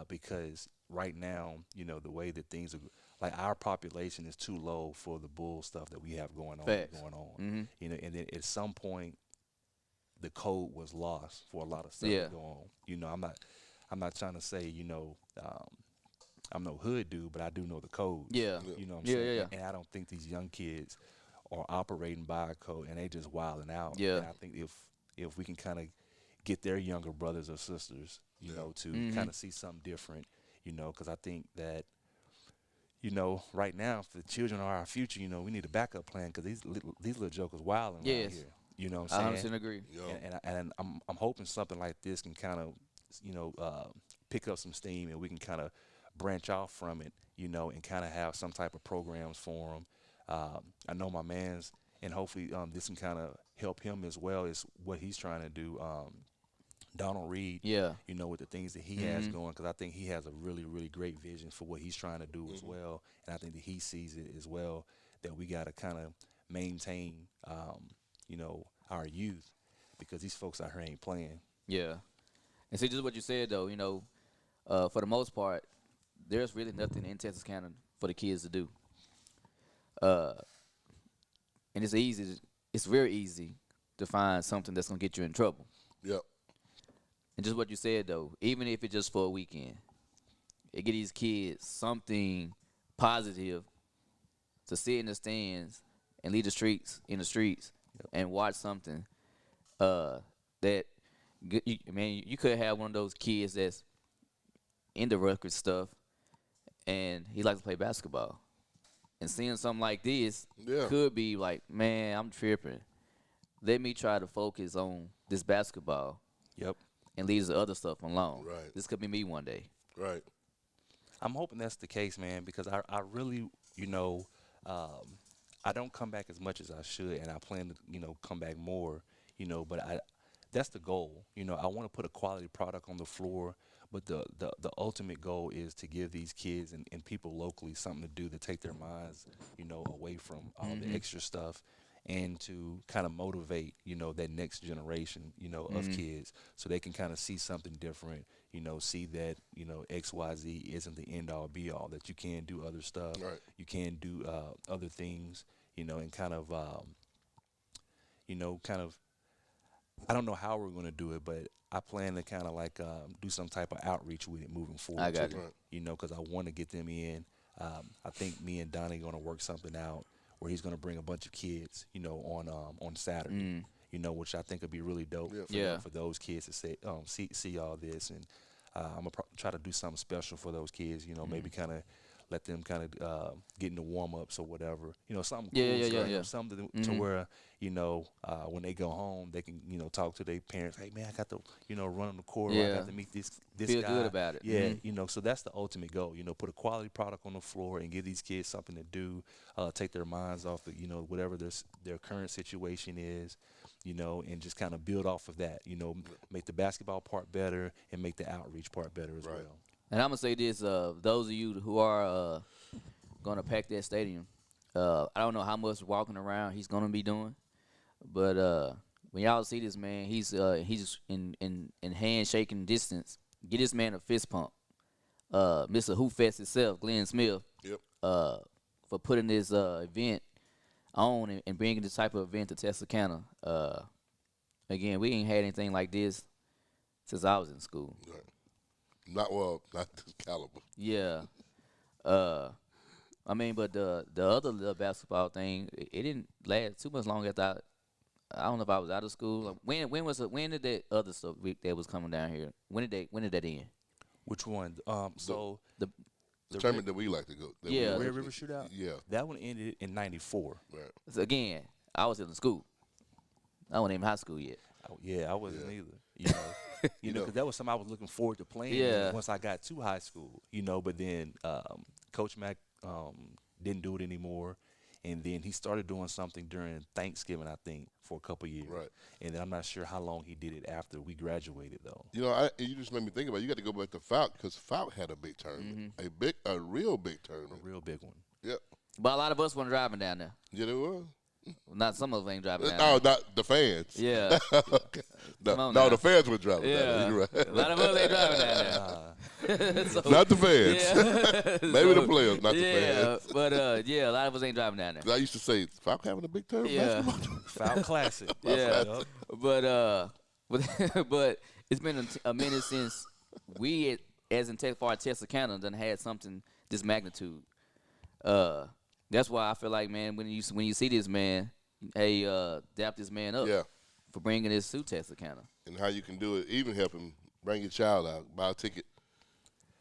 Because right now, the way that things are, like our population is too low for the bull stuff that we have going on. Facts. And then at some point, the code was lost for a lot of stuff Yeah. to go on. I'm not trying to say, I'm no hood dude, but I do know the code. Yeah. You know what I'm Yeah, saying? yeah, yeah. And I don't think these young kids are operating by a code and they just wilding out. Yeah. And I think if we can kind of get their younger brothers or sisters, to kind of see something different, because I think that, right now, if the children are our future, we need a backup plan because these little jokers wilding Yes. around here. You know what I I'm 100% saying? agree. Yo, And I'm hoping something like this can kind of, pick up some steam and we can kind of branch off from it, and kind of have some type of programs for them. I know my man's, and hopefully this can kind of help him as well as what he's trying to do. Donald Reed, Yeah. with the things that he has going, because I think he has a really, really great vision for what he's trying to do as well. And I think that he sees it as well, that we got to kind of maintain, our youth, because these folks out here ain't playing. Yeah. And see, just what you said, though, for the most part, there's really nothing in Texarkana for the kids to do. And it's very easy to find something that's going to get you in trouble. yep. And just what you said, though, even if it's just for a weekend, it get these kids something positive to sit in the stands and lead in the streets and watch something that, you could have one of those kids that's into record stuff and he likes to play basketball. And seeing something like this Yeah. could be like, man, I'm tripping. Let me try to focus on this basketball Yep. and leave the other stuff alone. Right. This could be me one day. Right. I'm hoping that's the case, man, because I really, I don't come back as much as I should, and I plan to, come back more, but that's the goal. I want to put a quality product on the floor, but the ultimate goal is to give these kids and people locally something to do to take their minds, away from all the extra stuff and to kind of motivate, that next generation, of kids so they can kind of see something different, see that, XYZ isn't the end all be all, that you can do other stuff. Right. You can do other things, and kind of, I don't know how we're going to do it, but I plan to kind of like do some type of outreach with it moving forward. I got too, you. because I want to get them in. I think me and Donnie going to work something out where he's going to bring a bunch of kids, on Saturday, which I think would be really dope Yeah. for, Yeah. for those kids to say, see all this. And I'm going to try to do something special for those kids, maybe kind of let them kind of get into warm-ups or whatever. Something cool. Yeah. Something to where, when they go home, they can, talk to their parents. Hey, man, I got to, run on the court. Or I Yeah. got to meet this Feel guy. good about it. Yeah, Mhm. so that's the ultimate goal. Put a quality product on the floor and give these kids something to do, take their minds off of, whatever their current situation is, and just kind of build off of that, make the basketball part better and make the outreach part better as Right. well. And I'm going to say this, those of you who are going to pack that stadium, I don't know how much walking around he's going to be doing, but when y'all see this man, he's in handshaking distance. Get this man a fist pump. Mr. Who Fest himself, Glenn Smith, Yep. for putting this event on and bringing this type of event to Texarkana. Again, we ain't had anything like this since I was in school. Right. Not this caliber. Yeah. But the other little basketball thing, it didn't last too much long after I don't know if I was out of school. Like, when did that other stuff that was coming down here? When did that end? Which one? So The the tournament that we like to go. That we Yeah. Red like to- River Shootout. Yeah. That one ended in '94. Right. so again, I was in school. I wasn't even high school yet. Yeah, I wasn't Yeah. either. You know, because that was something I was looking forward to playing. Yeah. Once I got to high school, but then Coach Mack didn't do it anymore, and then he started doing something during Thanksgiving, I think, for a couple years. Right. And then I'm not sure how long he did it after we graduated, though. You just made me think about it. You got to go back to Falk because Falk had a big tournament, a real big A tournament. real big one. Yep. But a lot of us weren't driving down there. Yeah, there was. Not some of us ain't driving down No, there. not the fans. Yeah. Okay. Come on No, now. the fans were driving. Yeah. Down. You're right. A lot of us ain't driving down there. So, Not the fans. yeah. Maybe the So, players, not the yeah, fans. but a lot of us ain't driving down there. I used to say, Falk having a big tournament Yeah. basketball. Foul Classic. Yeah. Yup. But it's been a minute since we, as in Texarkana, done had something this magnitude. That's why I feel like, man, when you see this man, hey, dap this man up Yeah. for bringing this to Texarkana. And how you can do it, even help him bring your child out, buy a ticket,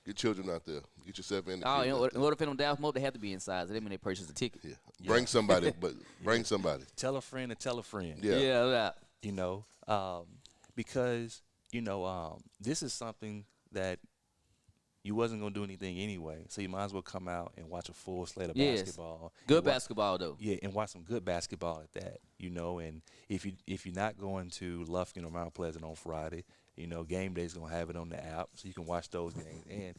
get children out there, get yourself in. Oh, in order for them down more, they have to be inside. So that mean they purchase a ticket. Yeah. Bring somebody, but bring somebody. Tell a friend to tell a friend. Yeah. Yeah. Because this is something that you wasn't gonna do anything anyway, so you might as well come out and watch a full slate of Yes. basketball. Good and wa- basketball though. Yeah, and watch some good basketball at that. And if you're not going to Lufkin or Mount Pleasant on Friday, Game Day's gonna have it on the app, so you can watch those games. And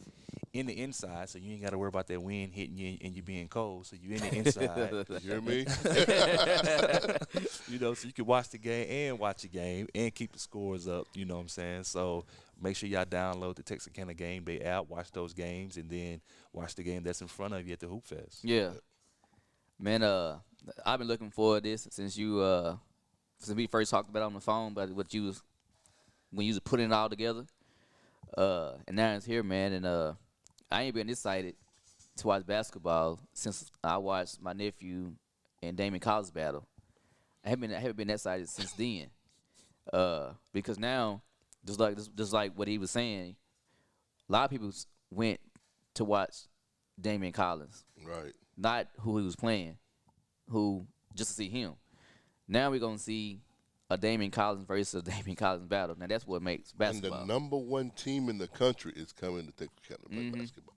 in the inside, so you ain't got to worry about that wind hitting you and you being cold. So you in the inside, You hear me? so you can watch the game and watch the game and keep the scores up. You know what I'm saying? So make sure y'all download the Texarkana Game Day app, watch those games, and then watch the game that's in front of you at the Hoop Fest. Yeah. Man, I've been looking forward to this since we first talked about it on the phone, but when you was putting it all together. And now it's here, man, and I ain't been excited to watch basketball since I watched my nephew and Damon Collins battle. I haven't been that excited since then. Because now, just like what he was saying, a lot of people went to watch Damian Collins, Right. not who he was playing, who just to see him. Now we're gonna see a Damian Collins versus a Damian Collins battle. Now that's what makes And basketball. the number one team in the country is coming to Texarkana to play basketball.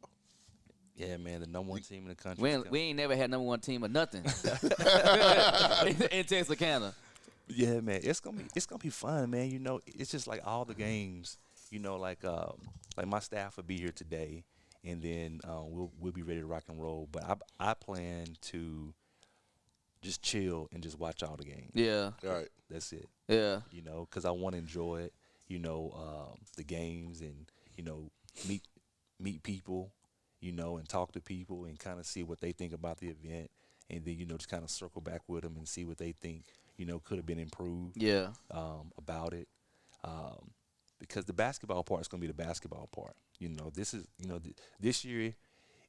Yeah, man, the number one team in the country. We ain't never had number one team or nothing in Texarkana. Yeah, man, it's gonna be fun, man. It's just like all the games. Like my staff will be here today, and then we'll be ready to rock and roll. But I plan to just chill and just watch all the games. Yeah, All right. That's it. yeah, Because I want to enjoy it. The games and meet people. And talk to people and kind of see what they think about the event, and then just kind of circle back with them and see what they think could have been improved. yeah. About it, because the basketball part is going to be the basketball part. This is this year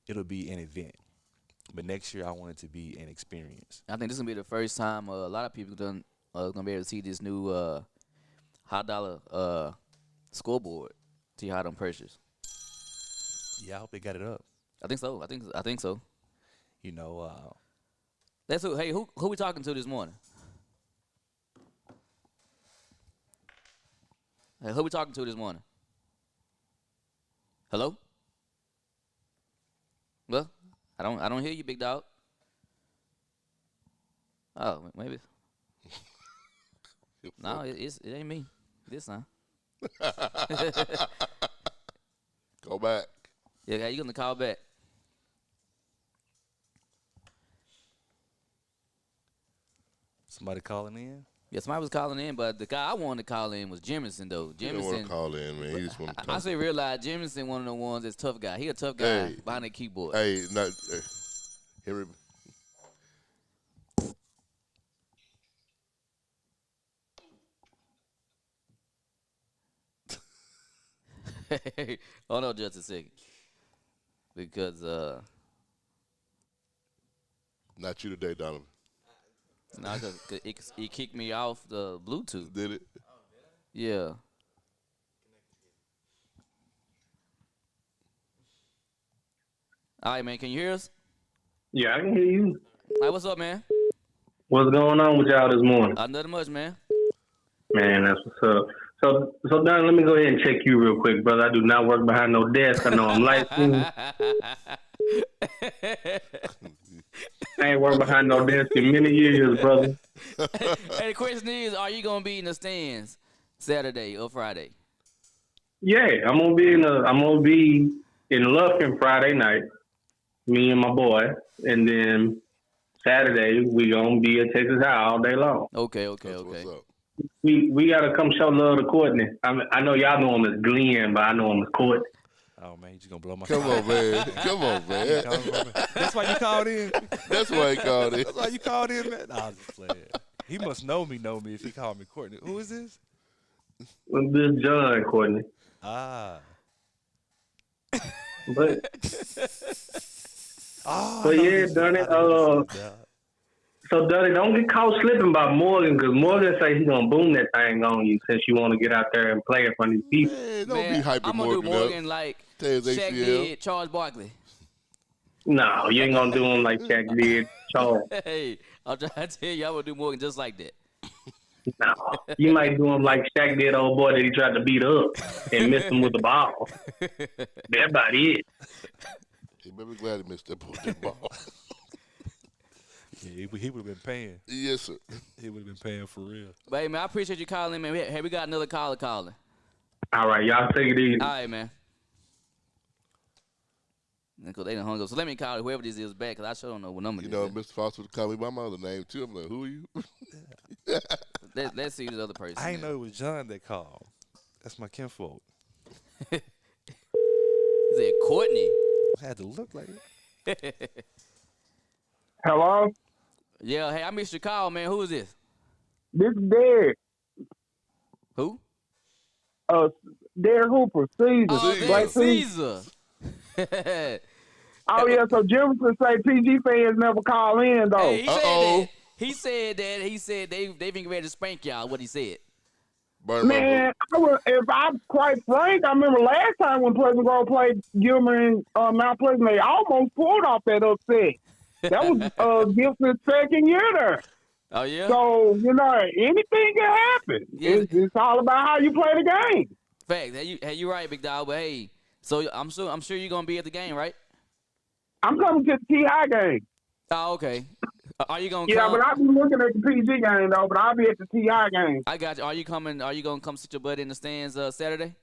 it'll be an event, but next year I want it to be an experience. I think this is gonna be the first time a lot of people gonna be able to see this new $100 scoreboard. See how them purchase. Yeah, I hope they got it up. I think so. I think so. That's who. Hey, who we talking to this morning? Hey, who we talking to this morning? Hello? Well, I don't hear you, big dog. Oh, maybe. No, it ain't me this time. Go back. Yeah, you gonna call back? Somebody calling in. Yeah, somebody was calling in, but the guy I wanted to call in was Jemison, though. You don't want to Jemison, call in, man. You just want to I talk. say realize Jemison one of the ones that's tough guy. He a tough guy Hey. behind the keyboard. Hey, not Henry. Hold on just a second. Because Not you today, Donovan. No, cause it kicked me off the Bluetooth. Did it? Yeah. All right, man. Can you hear us? Yeah, I can hear you. All right, what's up, man? What's going on with y'all this morning? Nothing much, man. Man, that's what's up. So Don, let me go ahead and check you real quick, brother. I do not work behind no desk. I know I'm light skinned. I ain't worked behind no desk in many years, brother. Hey, the question is, are you gonna be in the stands Saturday or Friday? Yeah, I'm gonna be in Lufkin Friday night, me and my boy, and then Saturday we gonna be at Texas High all day long. Okay. That's what's up. We gotta come show love to Courtney. I know y'all know him as Glenn, but I know him as Courtney. Oh man, you just gonna blow my Come on, man. Come on, man. That's why you called in. That's why he called it. That's why you called in, man. Nah, I'm just playing. He must know me if he called me Courtney. Who is this? This John Courtney. Ah. But Oh, yeah, Donnie. So Donnie, don't get caught slipping by Morgan, because Morgan say he's gonna boom that thing on you since you want to get out there and play in front of these people. Man, don't Man, be hyping I'm gonna do Morgan up. like Tear his Shaq ACL. did Charles Barkley. No, you ain't gonna do him like Shaq did, Charles. Hey, I'm trying to tell you, I'm gonna do Morgan just like that. No, you might do him like Shaq did, old boy that he tried to beat up and missed him with the ball. That's about it. He better be glad he missed that ball. Yeah, he would have been paying. Yes, sir. He would have been paying for real. But hey, man, I appreciate you calling, man. Hey, we got another caller calling. All right, y'all take it easy. All right, man. Because they done hung up. So let me call whoever this is back, because I sure don't know what number You this know, is. Mr. Foster would call me by my other name, too. I'm like, who are you? Let's see the other person. I didn't know it was John that called. That's my kinfolk. He said Courtney. I had to look like it. Hello? Yeah, hey, I missed your call, man. Who is this? This is Derek. Who? Derek Hooper, Caesar. Oh, Caesar. that's Caesar. Caesar. Oh, yeah, so Jefferson say PG fans never call in, though. Hey, Uh-oh. he said they've been ready to spank y'all, what he said. Burn him Man, if I'm quite frank, I remember last time when Pleasant Grove played Gilmer and Mount Pleasant, they almost pulled off that upset. That was Gibson's second year there. Oh, yeah? So, anything can happen. Yeah. It's all about how you play the game. Fact. Hey, you right, big dog. But hey, so I'm sure you're gonna be at the game, right? I'm coming to the TI game. Oh, okay. Are you gonna Yeah, come? but I'll be looking at the PG game, though, but I'll be at the TI game. I got you. Are you coming? Are you gonna come sit your butt in the stands Saturday?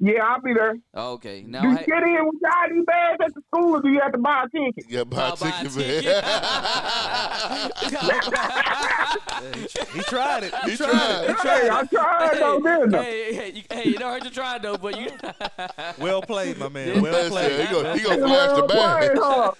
Yeah, I'll be there. Oh, okay. Do Now, you hey, get in with your ID bags at the school, or do you have to buy a ticket? Yeah, buy a I'll buy a ticket, ticket. man. He tried it. He tried. Hey, I tried, though, didn't I? hey, you don't hurt to try though, but you. Well played, my man. Well Listen, played. he gonna flash the badge. Huh?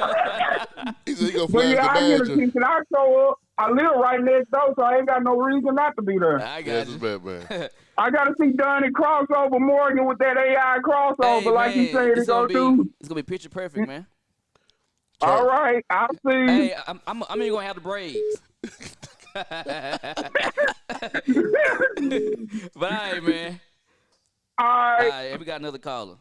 He said he gonna But flash yeah, I get the a badge. ticket. I show up. I live right next door, so I ain't got no reason not to be there. I got Yes, you. it's bad, man. I got to see Donnie crossover Morgan with that AI crossover, Hey, like he man, said it's he gonna gonna do. be it's gonna be picture perfect, man. All right, I'll see. Hey, I'm even gonna have the braids. But all right, man. All All right. right, we got another caller.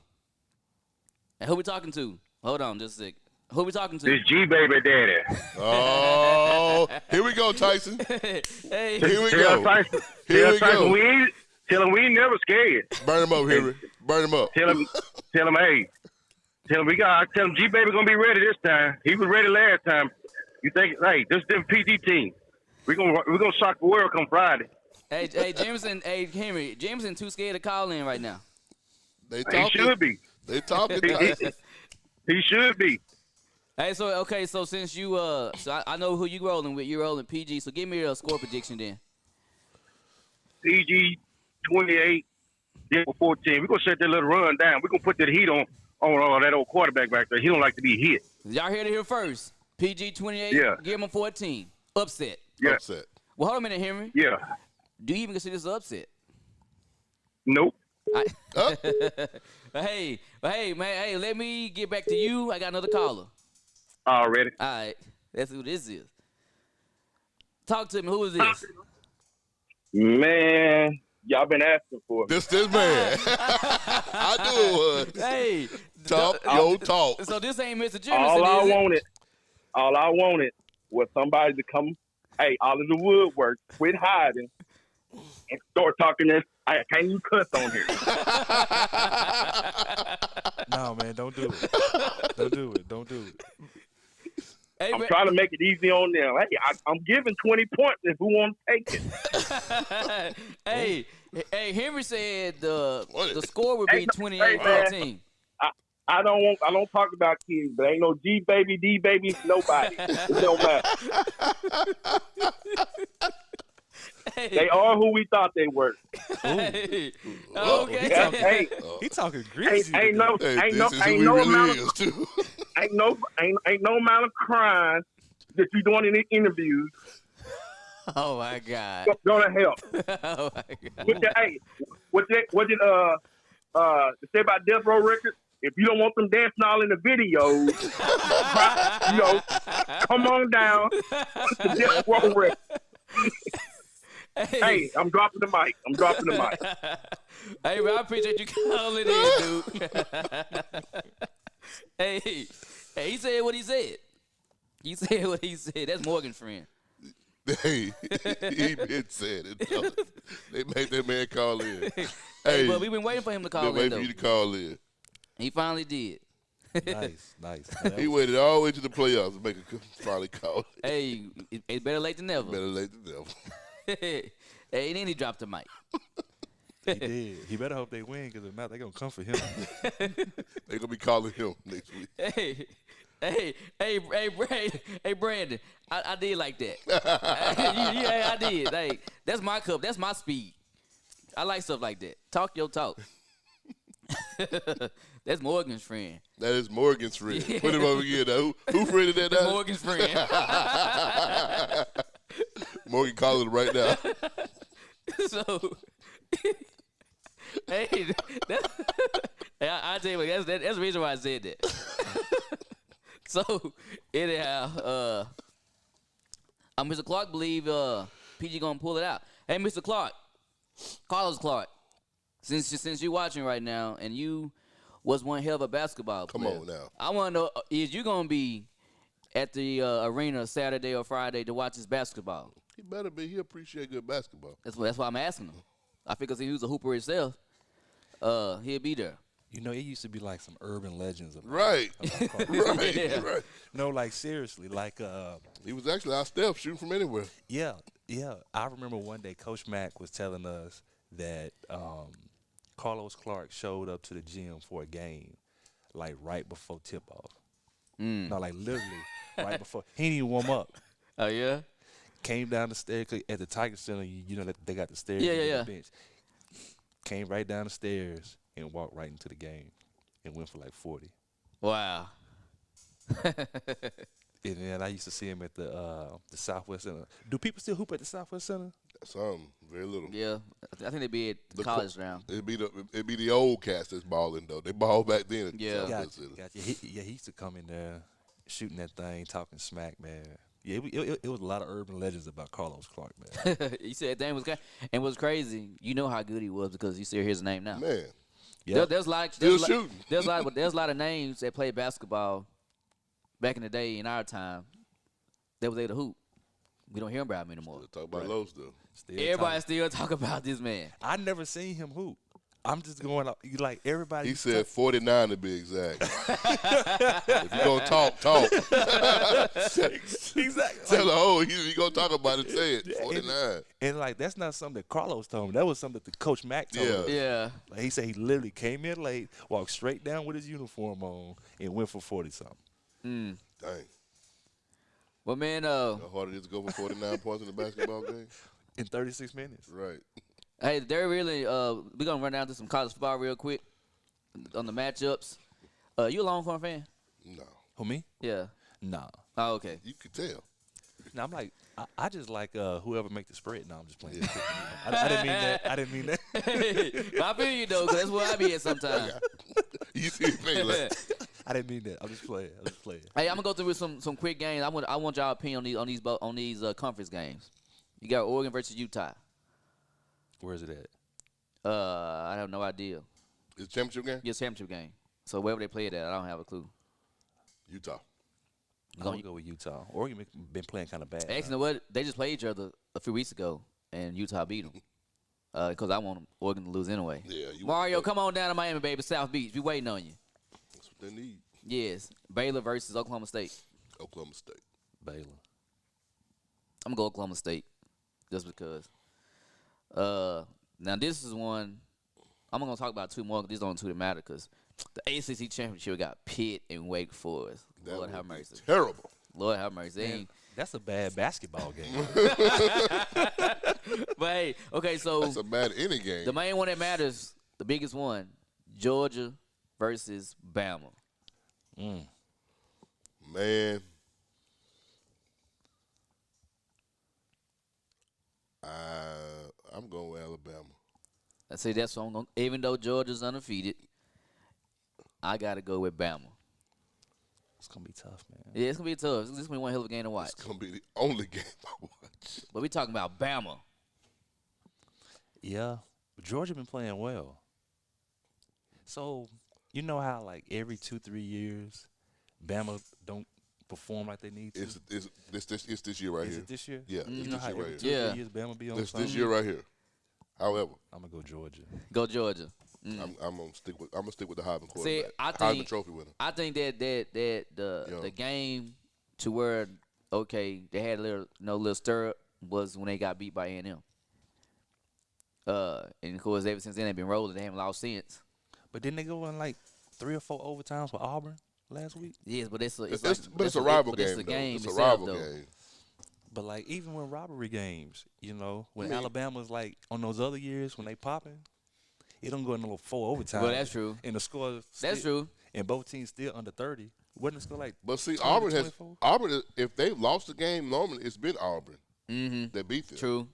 And who we talking to? Hold on, just a sec. Who we talking to? This G baby daddy. Oh, here we go, Tyson. Hey, Here we Tell go. Tyson, Here we go. tell him we ain't never scared. Burn him up, Henry. Burn him up. Tell him, hey, tell him G baby gonna be ready this time. He was ready last time. You think, hey, this is the PG team. We're gonna shock the world come Friday. hey, Jameson, hey, Henry, Jameson too scared to call in right now. They He talking. should be. They talking. He, Tyson. he should be. Hey, so since you so I know who you rolling with. You're rolling PG. So give me a score prediction then. PG 28, Denver 14. We're gonna shut that little run down. We're gonna put that heat on that old quarterback back there. He don't like to be hit. Y'all heard it here first. PG 28. Yeah. Give him 14. Upset. Yeah. Upset. Well, hold on a minute, Henry. Yeah. Do you even consider this an upset? Nope. Huh? Hey, man. Hey, let me get back to you. I got another caller. Already. All right. That's who this is. Talk to me. Who is this? Man, y'all been asking for me. This man. I knew it was. Hey, Talk your talk. So this ain't Mr. Jimison, All is I wanted was somebody to come, hey, out of the woodwork, quit hiding, and start talking this. I can't even cuss on here. No, man, don't do it. Don't do it. Don't do it. Hey, I'm trying to make it easy on them. Hey, I'm giving 20 points if who want to take it. hey, Henry said the score would be 28-14. Man, I don't talk about kids, but ain't no G baby, D baby, nobody. It don't matter. Hey. They are who we thought they were. Hey. Yeah, hey, He talking greasy. ain't no amount of crying that you're doing in the interviews Oh my God. gonna help. Oh my God. What did say about Death Row Records? If you don't want them dancing all in the videos, come on down to Death Row Records. Hey, I'm dropping the mic. Hey, man, I appreciate you calling in, dude. Hey, he said what he said. He said what he said. That's Morgan's friend. Hey, he been saying it. Though. They made that man call in. Hey, but we've been waiting for him to call in, waiting though. for you to call in. He finally did. Nice. He waited all the way to the playoffs to make a finally call. Hey, it's better late than never. Better late than never. Hey, and then he dropped the mic. He did. He better hope they win because if not, they're going to come for him. They're going to be calling him next week. Hey, Brandon, I did like that. Yeah, I did. Like, that's my cup. That's my speed. I like stuff like that. Talk your talk. That's Morgan's friend. That is Morgan's friend. Yeah. Put him over again. Now. Who friend is that now? Morgan's friend. Morgan calling him right now. So, hey, I tell you what, that's the reason why I said that. So, anyhow, Mr. Clark believe PG gonna pull it out. Hey, Mr. Clark, Carlos Clark, since you're watching right now and you was one hell of a basketball player. Come on now. I want to know, is you gonna be at the arena Saturday or Friday to watch his basketball? He better be. He appreciate good basketball. That's why I'm asking him. I figure he was a hooper himself. He'll be there. You know, it used to be like some urban legends about Right. Right. Yeah. Right. No, like seriously, like He was actually out step shooting from anywhere. yeah. I remember one day Coach Mack was telling us that Carlos Clark showed up to the gym for a game, like right before tip off. No, like literally right before. He didn't even warm up. Oh yeah. Came down the stairs 'cause at the Tiger Center. You know that they got the stairs. Yeah, and yeah, the bench. Came right down the stairs and walked right into the game and went for like 40. Wow. And then I used to see him at the Southwest Center. Do people still hoop at the Southwest Center? Some, very little. Yeah, I think they'd be at the college round. It'd be the old cast that's balling though. They ball back then. At Yeah. Southwest Center. Gotcha. He used to come in there shooting that thing, talking smack, man. Yeah, it was a lot of urban legends about Carlos Clark, man. He said that was and what's crazy. You know how good he was because you still hear his name now. Man, Yeah, There's like still shooting. There's a lot of names that played basketball back in the day in our time that was able to hoop. We don't hear about him anymore. we'll talk about Lowe's though. Everybody still talk about this man. I never seen him hoop. I'm just going up. You like everybody. He said 49 to be exact. If you gonna talk. Exactly. Tell her, oh, you gonna talk about it? Say it. 49. And like that's not something that Carlos told me. That was something that Coach Mack told me. Yeah. Like he said he literally came in late, walked straight down with his uniform on, and went for 40 something. Dang. Well, man, How hard it is to go for 49 points in a basketball game? In 36 minutes. Right. hey, they're really we're gonna run down to some college football real quick on the matchups. You a Longhorn fan? No. Who me? Yeah. Nah. Oh, okay. You could tell. No, I'm like I just like whoever make the spread. No, I'm just playing. I didn't mean that. I didn't mean that. But I feel you though, 'cause that's where I be at sometimes. You see his face like, I didn't mean that. I'm just playing. Hey, I'm gonna go through with some quick games. I want y'all opinion on these conference games. You got Oregon versus Utah. Where is it at? I have no idea. It's a championship game? Yes, championship game. So wherever they play it at, I don't have a clue. Utah. I'm going to go with Utah. Oregon been playing kind of bad. Actually, you know what? They just played each other a few weeks ago, and Utah beat them. Because I want Oregon to lose anyway. Yeah. Mario, come on down to Miami, baby. South Beach. We waiting on you. That's what they need. Yes. Baylor versus Oklahoma State. Oklahoma State. Baylor. I'm going to go Oklahoma State just because. Now, this is one. I'm going to talk about two more. These are the only two that matter because the ACC championship got Pitt and Wake Forest. That Lord would have be mercy. terrible. Lord have mercy. Man, that's a bad basketball game. But hey, okay, so That's a bad any game. the main one that matters, the biggest one, Georgia versus Bama. Man. I'm going with Alabama. I say that's what I'm going. Even though Georgia's undefeated, I got to go with Bama. It's going to be tough, man. Yeah, it's going to be tough. This is going to be one hell of a game to watch. It's going to be the only game I watch. But we talking about Bama. Yeah, but Georgia been playing well. So, you know how, like, every 2-3 years, Bama don't perform like they need to? It's this year right Is here. it this year? Yeah, You it's know this how year every right 2 here. or Yeah. 3 years Bama be on This something? year right here. However, I'm going to go Georgia. Go Georgia. I'm gonna stick with the Heisman quarterback. See, I Heisman think Trophy winner. I think that the game to where they had a little stir up was when they got beat by A&M. And of course ever since then they've been rolling. They haven't lost since. But didn't they go in like 3 or 4 overtimes with Auburn last week? Yes, but it's a rival game. It's a game. It's a itself, rival though. game. But like even when rivalry games, when I mean- Alabama's like on those other years when they popping, it don't go in a little 4 overtime. Well, that's true. And the score That's true. And both teams still under 30. Wasn't the score like? But see, 20 Auburn to has 24? if they've lost the game normally, it's been Auburn that beat them. True.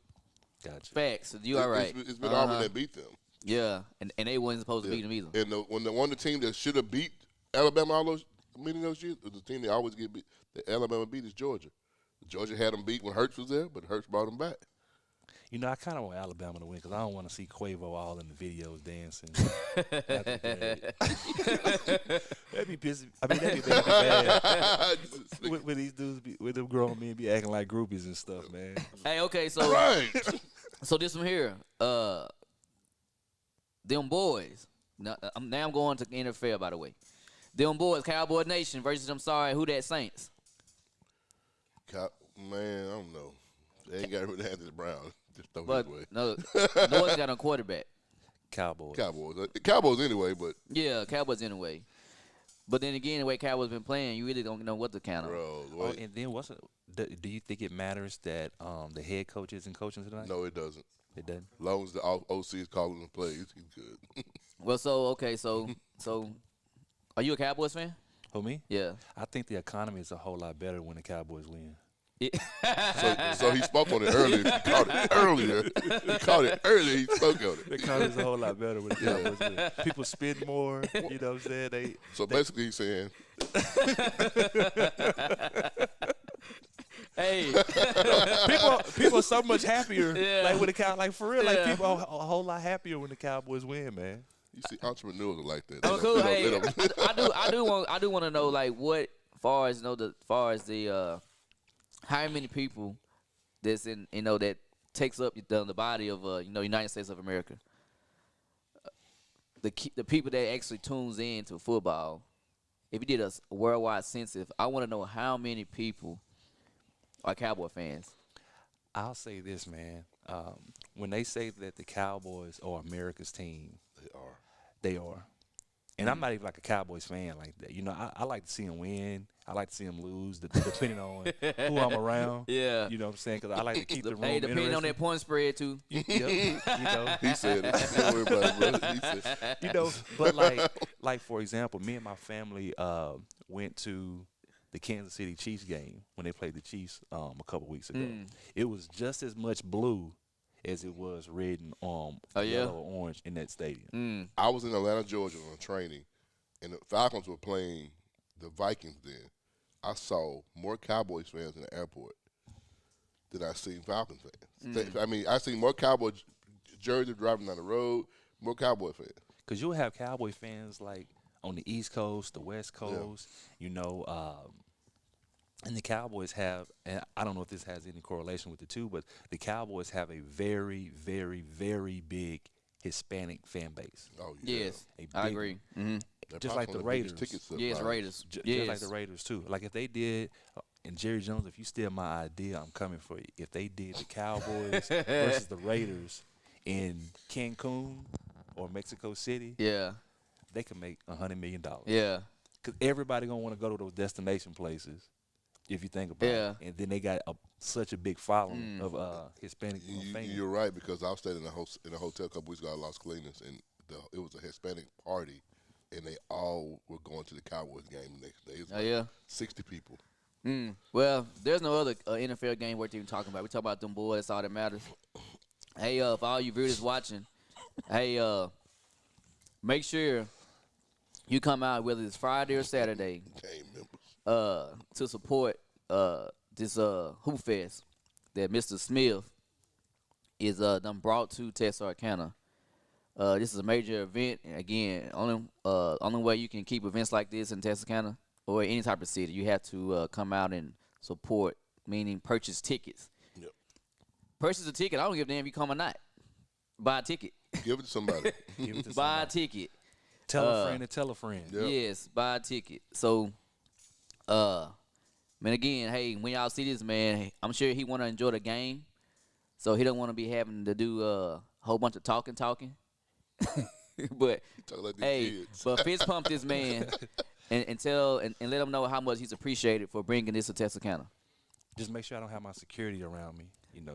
Gotcha. Facts. You are right. It's been Auburn that beat them. Yeah, and they wasn't supposed to beat them either. And when the team that should have beat Alabama all those many of those years, the team that always get beat, that Alabama beat is Georgia. Georgia had them beat when Hurts was there, but Hurts brought them back. I kind of want Alabama to win because I don't want to see Quavo all in the videos dancing. That'd be pissy. I mean, that'd be bad. With these dudes, with them grown men be acting like groupies and stuff, man. Hey, okay, so Right. so this one here, them boys. Now I'm going to NFL, by the way. Them boys, Cowboy Nation versus who that Saints. Man, I don't know. They ain't got rid of Anthony Brown. Just throw But his way. no one got on quarterback. Cowboys. Cowboys anyway, but Yeah, Cowboys anyway. But then again, the way Cowboys been playing, you really don't know what to count on. bro, Oh, and then do you think it matters that the head coach isn't coaching tonight? no, it doesn't. It doesn't. As long as the OC is calling the plays, he's good. Well, so are you a Cowboys fan? Who, me? Yeah. I think the economy is a whole lot better when the Cowboys win. So he spoke on it earlier. He caught it earlier. He spoke on The it. economy is a whole lot better when the Cowboys win. People spend more. You know what I'm saying? Basically, he's saying, Hey, people are so much happier. Yeah. Like when for real. Like Yeah. people are a whole lot happier when the Cowboys win, man. you see, entrepreneurs are like that. oh, cool. They Hey, don't- I do want to know like what far as the how many people that's in that takes up the body of United States of America. The people that actually tunes in to football. If you did a worldwide census, I want to know how many people are Cowboy fans. I'll say this, man. When they say that the Cowboys are America's team, they are. And I'm not even like a Cowboys fan like that. I like to see them win. I like to see them lose, depending on who I'm around. Yeah. You know what I'm saying? Because I like to keep the room Hey, depending on that point spread too. Yep. He said it. Don't worry about it, bro. He said, But like for example, me and my family went to the Kansas City Chiefs game when they played the Chiefs a couple weeks ago. It was just as much blue as it was red and yellow or orange in that stadium. I was in Atlanta, Georgia on training, and the Falcons were playing the Vikings then. I saw more Cowboys fans in the airport than I seen Falcons fans. I mean, I seen more Cowboy jerseys driving down the road, more Cowboy fans. Because you'll have Cowboy fans like on the East Coast, the West Coast, and the Cowboys have, and I don't know if this has any correlation with the two, but the Cowboys have a very, very, very big Hispanic fan base. Oh yeah, Yes, A I big agree. Just like the Raiders. Yes, Raiders. Just Yes. like the Raiders too. Like if they did, and Jerry Jones, if you steal my idea, I'm coming for you. If they did the Cowboys versus the Raiders in Cancun or Mexico City, Yeah, they could make $100 million. yeah, Because everybody gonna want to go to those destination places, if you think about Yeah. it. And then they got such a big following of Hispanic fans. You're right, because I stayed in a hotel a couple weeks ago at Las Colinas, and it was a Hispanic party, and they all were going to the Cowboys game the next day. It was oh yeah. 60 people. Well, there's no other NFL game worth even talking about. We talk about them boys. That's all that matters. Hey, for all you viewers watching, hey, make sure you come out whether it's Friday or Saturday Game members. to support this Hoop Fest that Mr. Smith is done brought to Texarkana. This is a major event. And again, only way you can keep events like this in Texarkana or any type of city, you have to come out and support, meaning purchase tickets. Yep. Purchase a ticket. I don't give a damn if you come or not. Buy a ticket. Give it to somebody. Give it to Buy a somebody. ticket. Tell a friend to tell a friend. Yep. Yes, buy a ticket. So, man, again, hey, when y'all see this, man, I'm sure he want to enjoy the game. So he don't want to be having to do a whole bunch of talking. But Talk like these hey, kids. but fist pump this man and tell and let him know how much he's appreciated for bringing this to Texarkana. Just make sure I don't have my security around me.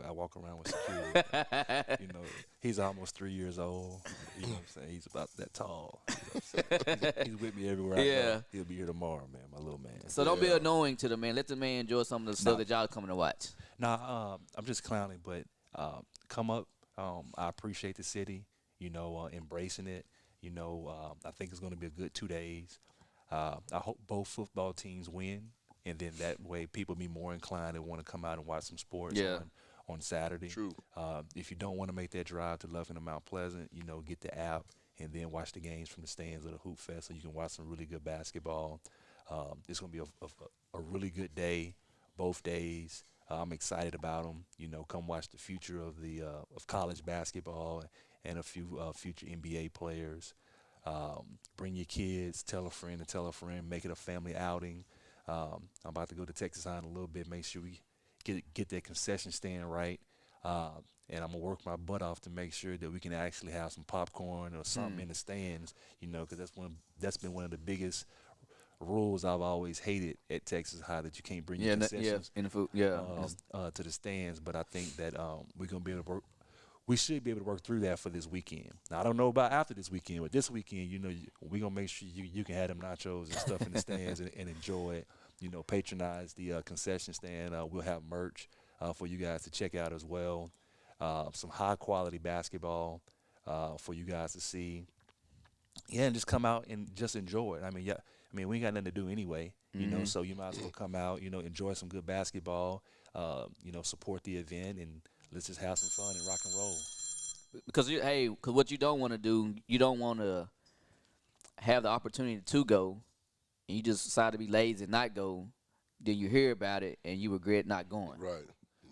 I walk around with security. He's almost 3 years old. You know what I'm saying? He's about that tall. He's with me everywhere I Yeah. go. He'll be here tomorrow, man, my little man. So don't be Yeah. annoying to the man. Let the man enjoy some of the stuff that y'all coming to watch. Nah, I'm just clowning, but come up. I appreciate the city, embracing it. I think it's going to be a good 2 days. I hope both football teams win, and then that way people be more inclined to want to come out and watch some sports Yeah. on Saturday. True. If you don't want to make that drive to Lufkin and Mount Pleasant, get the app and then watch the games from the stands of the Hoop Fest so you can watch some really good basketball. It's going to be a really good day, both days. I'm excited about them. Come watch the future of college basketball and a few future NBA players. Bring your kids, tell a friend to tell a friend, make it a family outing. I'm about to go to Texarkana a little bit, make sure we get that concession stand right. And I'm going to work my butt off to make sure that we can actually have some popcorn or something in the stands, because that's been one of the biggest rules I've always hated at Texas High, that you can't bring your concessions in the food. to the stands. But I think that we're going to be able to work. We should be able to work through that for this weekend. Now, I don't know about after this weekend, but this weekend, we're going to make sure you can have them nachos and stuff in the stands and enjoy it. Patronize the concession stand. We'll have merch for you guys to check out as well. Some high-quality basketball for you guys to see. Yeah, and just come out and just enjoy it. I mean, we ain't got nothing to do anyway, so you might as well come out, enjoy some good basketball, support the event, and let's just have some fun and rock and roll. Because what you don't want to do, you don't want to have the opportunity to go, and you just decide to be lazy and not go. Then you hear about it and you regret not going. Right.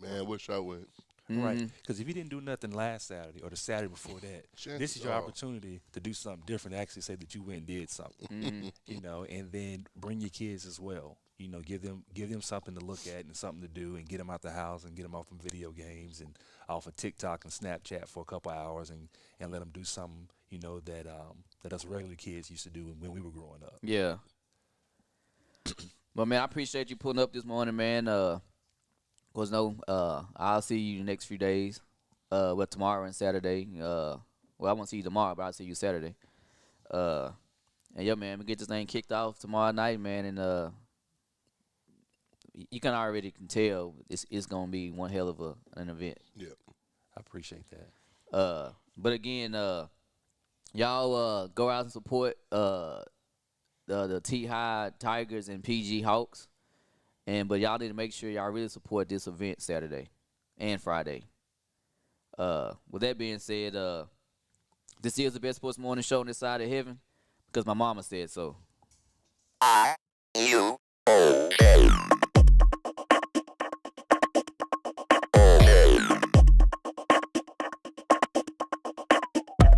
Man, wish I went. Right, because if you didn't do nothing last Saturday or the Saturday before that, this is your opportunity to do something different. Actually, say that you went and did something, and then bring your kids as well. Give them something to look at and something to do, and get them out the house and get them off from video games and off of TikTok and Snapchat for a couple hours, and let them do something that us regular kids used to do when we were growing up. Yeah. But man, I appreciate you pulling up this morning, man. I'll see you the next few days. Tomorrow and Saturday. I won't see you tomorrow, but I'll see you Saturday. And yeah, man, we get this thing kicked off tomorrow night, man, and you can already tell it's gonna be one hell of an event. Yeah. I appreciate that. But again, y'all go out and support the T-High Tigers and PG Hawks. But y'all need to make sure y'all really support this event Saturday. and Friday. With that being said, this is the best sports morning show on this side of heaven because my mama said so. Are you